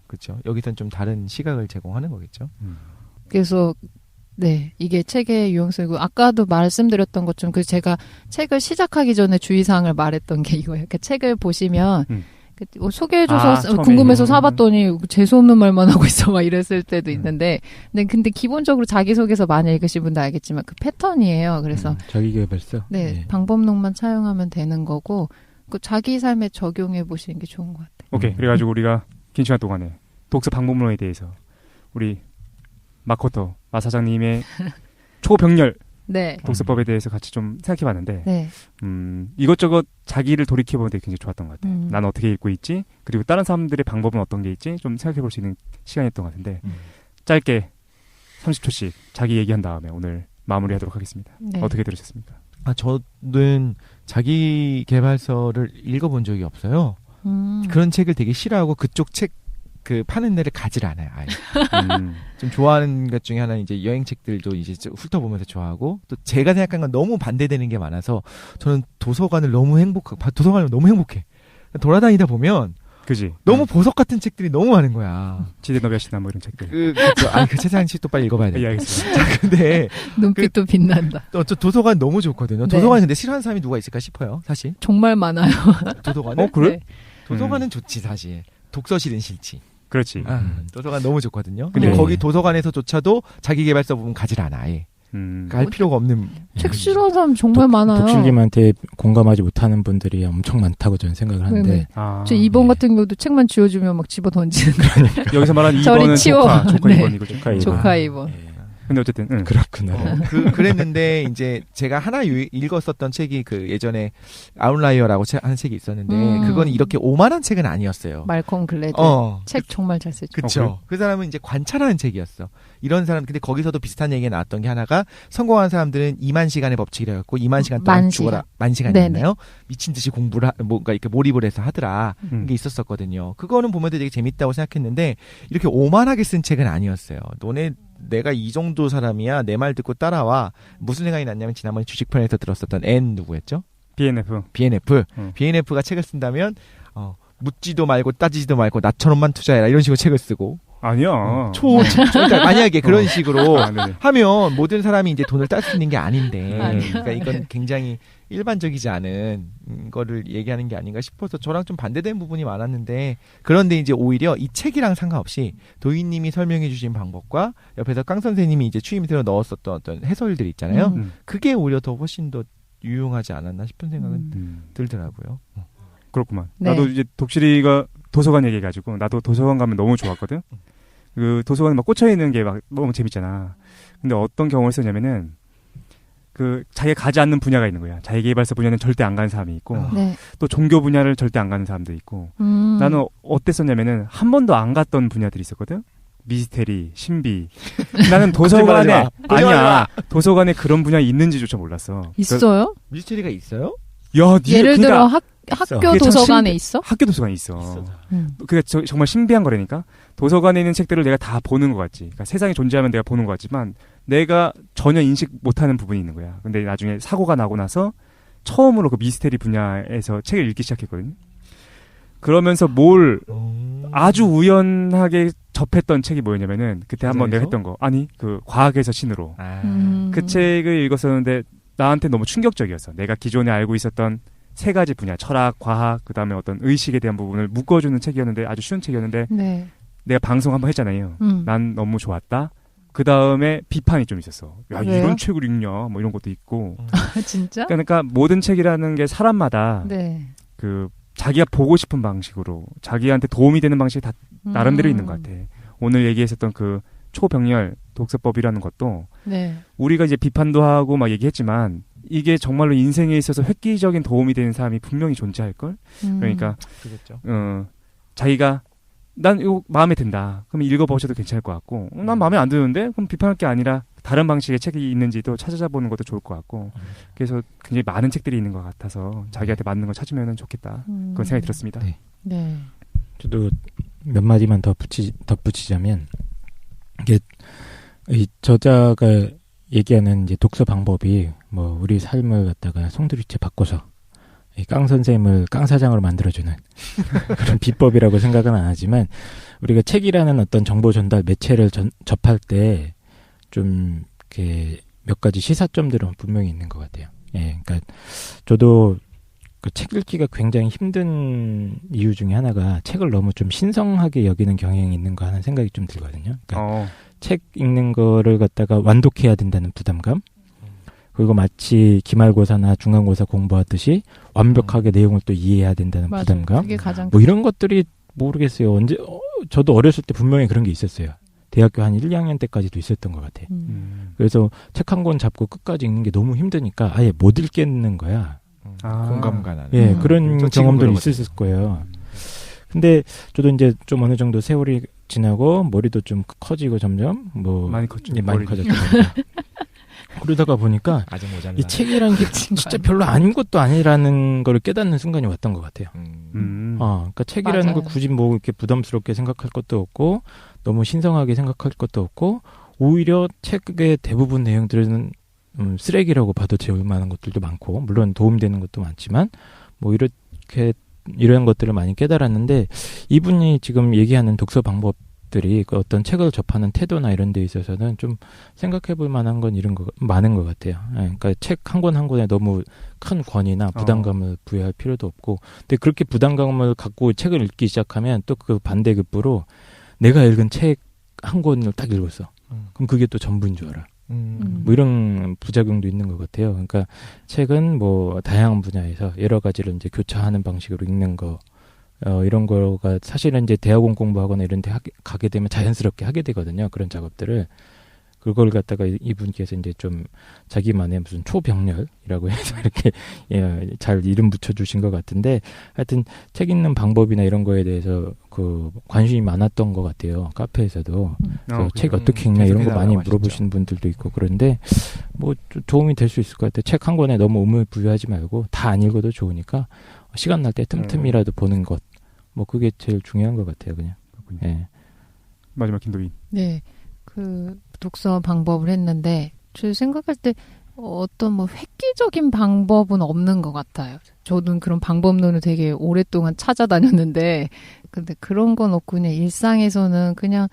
그렇죠. 여기선 좀 다른 시각을 제공하는 거겠죠. 그래서 네, 이게 책의 유용성이고 아까도 말씀드렸던 것처럼 그 제가 책을 시작하기 전에 주의사항을 말했던 게 이거예요. 그 책을 보시면 소개해줘서 궁금해서 사봤더니 재수없는 말만 하고 있어 막 이랬을 때도 있는데 근데 기본적으로 자기소개서 많이 읽으신 분도 알겠지만 그 패턴이에요. 그래서 자기계발서? 네, 방법론만 차용하면 되는 거고 그 자기 삶에 적용해 보시는 게 좋은 것 같아요. 오케이. 그래가지고 우리가 긴 시간 동안에 독서 방법론에 대해서 우리 마코토 마사장님의 초병렬 네. 독서법에 대해서 같이 좀 생각해봤는데 네. 이것저것 자기를 돌이켜보는데 굉장히 좋았던 것 같아요. 난 어떻게 읽고 있지? 그리고 다른 사람들의 방법은 어떤 게 있지? 좀 생각해볼 수 있는 시간이었던 것 같은데 짧게 30초씩 자기 얘기한 다음에 오늘 마무리하도록 하겠습니다. 네. 어떻게 들으셨습니까? 저는 자기 개발서를 읽어본 적이 없어요. 그런 책을 되게 싫어하고 그쪽 책 그 파는 데를 가질 않아요. 아예. 좀 좋아하는 것 중에 하나는 이제 여행책들도 이제 훑어보면서 좋아하고 또 제가 생각한 건 너무 반대되는 게 많아서 저는 도서관을 너무 도서관을 너무 행복해. 돌아다니다 보면 그지? 너무 보석 같은 책들이 너무 많은 거야. 지대너비아시나 뭐 이런 책들. 그 최상희 씨도 빨리 읽어봐야 돼. 예, 알겠습니다. 자, 근데 눈빛도 빛난다. 저 도서관 너무 좋거든요. 네. 도서관 근데 싫어하는 사람이 누가 있을까 싶어요. 사실. 정말 많아요. 도서관을? 그래? 네. 도서관은 좋지 사실. 독서실은 싫지. 그렇지. 도서관 너무 좋거든요. 네. 근데 거기 도서관에서조차도 자기계발서 부분 가질 않아. 아예. 그러니까 할 필요가 없는. 책 싫어하는 사람 정말 많아요. 독실님한테 공감하지 못하는 분들이 엄청 많다고 저는 생각을 하는데. 네. 저 2번 같은 경우도 책만 쥐어주면 막 집어 던지는 거예요. 여기서 말하는 저리 2번은 치워. 조카 네. 2번 이거죠. 조카 2번. 근데 어쨌든 그렇구나. 그랬는데 이제 제가 하나 읽었었던 책이 그 예전에 아웃라이어라고 하는 책이 있었는데 그건 이렇게 오만한 책은 아니었어요. 말콤 글래드. 책 정말 잘 쓰죠. 그렇죠. 그 사람은 이제 관찰하는 책이었어. 이런 사람 근데 거기서도 비슷한 얘기가 나왔던 게 하나가 성공한 사람들은 2만 시간의 법칙이라고 2만 시간 동안 죽어라. 만 시간이었나요? 미친 듯이 공부를 뭔가 이렇게 몰입을 해서 하더라. 게 있었었거든요. 그거는 보면 되게 재밌다고 생각했는데 이렇게 오만하게 쓴 책은 아니었어요. 내가 이 정도 사람이야. 내 말 듣고 따라와. 무슨 생각이 났냐면 지난번에 주식편에서 들었었던 N 누구였죠? BNF. BNF가 책을 쓴다면 묻지도 말고 따지지도 말고 나처럼만 투자해라. 이런 식으로 책을 쓰고. 아니야. 그러니까 만약에 그런 식으로 하면 모든 사람이 이제 돈을 딸 수 있는 게 아닌데. 그러니까 이건 굉장히 일반적이지 않은 거를 얘기하는 게 아닌가 싶어서 저랑 좀 반대되는 부분이 많았는데 그런데 이제 오히려 이 책이랑 상관없이 도희님이 설명해 주신 방법과 옆에서 깡 선생님이 이제 추임새로 넣었었던 어떤 해설들 있잖아요. 그게 오히려 더 훨씬 더 유용하지 않았나 싶은 생각은 들더라고요. 그렇구만. 네. 나도 이제 독실이가 도서관 얘기해가지고 나도 도서관 가면 너무 좋았거든. 그 도서관에 막 꽂혀 있는 게 막 너무 재밌잖아. 근데 어떤 경험을 쓰냐면은 그 자기가 가지 않는 분야가 있는 거야. 자기계발서 분야는 절대 안 가는 사람이 있고 네. 또 종교 분야를 절대 안 가는 사람도 있고 나는 어땠었냐면은 한 번도 안 갔던 분야들이 있었거든. 미스테리, 신비. 나는 도서관에 도서관에 그런 분야 있는지조차 몰랐어. 있어요? 미스테리가 있어요? 야, 예를 들어 학교 도서관에 있어? 학교 도서관에 있어. 그게 정말 신비한 거라니까. 도서관에 있는 책들을 내가 다 보는 것 같지. 그러니까 세상에 존재하면 내가 보는 것 같지만 내가 전혀 인식 못하는 부분이 있는 거야. 근데 나중에 사고가 나고 나서 처음으로 그 미스테리 분야에서 책을 읽기 시작했거든요. 그러면서 아주 우연하게 접했던 책이 뭐였냐면은 그때 한번 내가 했던 거. 아니, 그 과학에서 신으로. 그 책을 읽었었는데 나한테 너무 충격적이었어. 내가 기존에 알고 있었던 세 가지 분야, 철학, 과학, 그 다음에 어떤 의식에 대한 부분을 묶어주는 책이었는데 아주 쉬운 책이었는데 네. 내가 방송 한번 했잖아요. 난 너무 좋았다. 그 다음에 비판이 좀 있었어. 야, 왜요? 이런 책을 읽냐? 뭐 이런 것도 있고. 진짜? 그러니까 모든 책이라는 게 사람마다 네. 그 자기가 보고 싶은 방식으로 자기한테 도움이 되는 방식이 다 나름대로 있는 것 같아. 오늘 얘기했었던 그 초병렬 독서법이라는 것도 네. 우리가 이제 비판도 하고 막 얘기했지만 이게 정말로 인생에 있어서 획기적인 도움이 되는 사람이 분명히 존재할걸? 그러니까 그렇죠. 자기가 난 이거 마음에 든다. 그럼 읽어보셔도 괜찮을 것 같고 난 마음에 안 드는데? 그럼 비판할 게 아니라 다른 방식의 책이 있는지도 찾아보는 것도 좋을 것 같고 그래서 굉장히 많은 책들이 있는 것 같아서 자기한테 맞는 거 찾으면 좋겠다. 그런 생각이 들었습니다. 네. 네. 저도 몇 마디만 덧붙이자면 이게 이 저자가 얘기하는 이제 독서 방법이 뭐 우리 삶을 갖다가 송두리째 바꿔서 이 깡 선생님을 깡 사장으로 만들어주는 그런 비법이라고 생각은 안 하지만 우리가 책이라는 어떤 정보 전달 매체를 접할 때 좀 이렇게 몇 가지 시사점들은 분명히 있는 것 같아요. 예, 그러니까 저도 그 책 읽기가 굉장히 힘든 이유 중에 하나가 책을 너무 좀 신성하게 여기는 경향이 있는 거 하는 생각이 좀 들거든요. 그러니까 책 읽는 거를 갖다가 완독해야 된다는 부담감. 그리고 마치 기말고사나 중간고사 공부하듯이 완벽하게 내용을 또 이해해야 된다는 맞아요. 부담감. 그게 가장 뭐 이런 것들이 모르겠어요. 언제 저도 어렸을 때 분명히 그런 게 있었어요. 대학교 한 1, 2학년 때까지도 있었던 것 같아요. 그래서 책 한 권 잡고 끝까지 읽는 게 너무 힘드니까 아예 못 읽겠는 거야. 공감가 나는. 예, 그런 경험들이 있었을 거예요. 근데 저도 이제 좀 어느 정도 세월이 지나고 머리도 좀 커지고 점점 뭐 많이 컸죠. 많이 커졌죠. 그러다가 보니까 아직 모자라. 이 책이라는 게 진짜 별로 아닌 것도 아니라는 걸 깨닫는 순간이 왔던 것 같아요. 그러니까 책이라는 맞아요. 걸 굳이 뭐 이렇게 부담스럽게 생각할 것도 없고 너무 신성하게 생각할 것도 없고 오히려 책의 대부분 내용들은 쓰레기라고 봐도 좋을 만한 것들도 많고 물론 도움되는 것도 많지만 뭐 이렇게 이런 것들을 많이 깨달았는데 이분이 지금 얘기하는 독서 방법들이 그 어떤 책을 접하는 태도나 이런 데 있어서는 좀 생각해 볼 만한 건 이런 거 많은 것 같아요. 그러니까 책 한 권 한 권에 너무 큰 권위나 부담감을 부여할 필요도 없고 근데 그렇게 부담감을 갖고 책을 읽기 시작하면 또 그 반대급부로 내가 읽은 책 한 권을 딱 읽었어. 그럼 그게 또 전부인 줄 알아. 뭐 이런 부작용도 있는 것 같아요. 그러니까 책은 뭐 다양한 분야에서 여러 가지를 이제 교차하는 방식으로 읽는 거, 이런 거가 사실은 이제 대학원 공부하거나 이런 데 가게 되면 자연스럽게 하게 되거든요. 그런 작업들을. 그걸 갖다가 이분께서 이제 좀 자기만의 무슨 초병렬이라고 해서 이렇게 잘 이름 붙여주신 것 같은데 하여튼 책 읽는 방법이나 이런 거에 대해서 그 관심이 많았던 것 같아요. 카페에서도. 그래서 책 어떻게 읽냐 이런 거 많이 물어보시는 분들도 있고 그런데 뭐 도움이 될 수 있을 것 같아요. 책 한 권에 너무 의무를 부여하지 말고 다 안 읽어도 좋으니까 시간 날 때 틈틈이라도 보는 것. 뭐 그게 제일 중요한 것 같아요. 그냥. 예. 마지막 김도인. 네. 그 독서 방법을 했는데 저 생각할 때 어떤 뭐 획기적인 방법은 없는 것 같아요. 저도 그런 방법론을 되게 오랫동안 찾아다녔는데 근데 그런 건 없고 그냥 일상에서는 그냥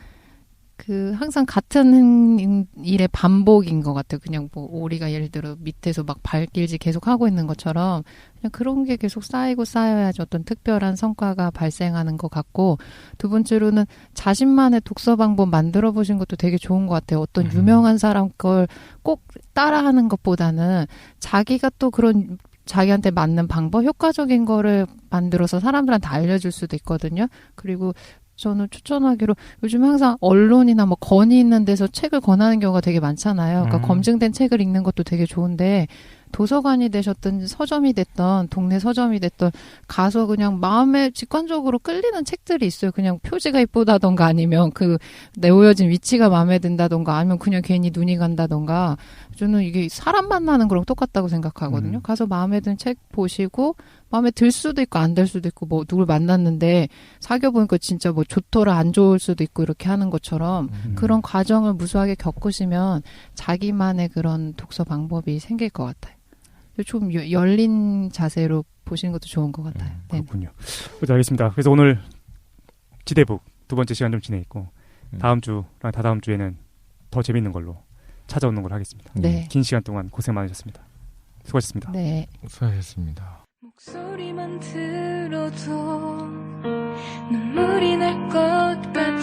그 항상 같은 일의 반복인 것 같아요. 그냥 뭐 우리가 예를 들어 밑에서 막 발길질 계속 하고 있는 것처럼 그냥 그런 게 계속 쌓이고 쌓여야지 어떤 특별한 성과가 발생하는 것 같고 두 번째로는 자신만의 독서 방법 만들어 보신 것도 되게 좋은 것 같아요. 어떤 유명한 사람 걸 꼭 따라하는 것보다는 자기가 또 그런 자기한테 맞는 방법, 효과적인 거를 만들어서 사람들한테 알려줄 수도 있거든요. 그리고 저는 추천하기로 요즘 항상 언론이나 뭐 건의 있는 데서 책을 권하는 경우가 되게 많잖아요. 그러니까 검증된 책을 읽는 것도 되게 좋은데 도서관이 되셨든 서점이 됐던 동네 서점이 됐던 가서 그냥 마음에 직관적으로 끌리는 책들이 있어요. 그냥 표지가 이쁘다던가 아니면 그 내오여진 위치가 마음에 든다던가 아니면 그냥 괜히 눈이 간다던가 저는 이게 사람 만나는 거랑 똑같다고 생각하거든요. 가서 마음에 든 책 보시고 마음에 들 수도 있고 안 들 수도 있고 뭐 누굴 만났는데 사귀어 보니까 진짜 뭐 좋더라 안 좋을 수도 있고 이렇게 하는 것처럼 그런 과정을 무수하게 겪으시면 자기만의 그런 독서 방법이 생길 것 같아요. 좀 열린 자세로 보시는 것도 좋은 것 같아요. 그렇군요. 네. 알겠습니다. 그래서 오늘 지대북 두 번째 시간 좀 지내있고 다음 주랑 다다음 주에는 더 재밌는 걸로 찾아오는 걸로 하겠습니다. 네. 긴 시간 동안 고생 많으셨습니다. 수고하셨습니다. 네. 수고하셨습니다. 목소리만 들어도 눈물이 날 것 같아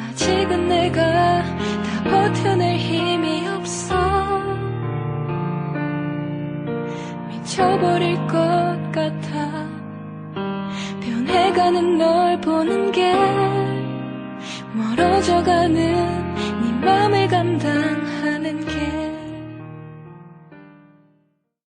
아직은 내가 다 버텨낼 힘이 없어 미쳐버릴 것 같아. 변해가는 널 보는 게 멀어져가는 네 맘을 감당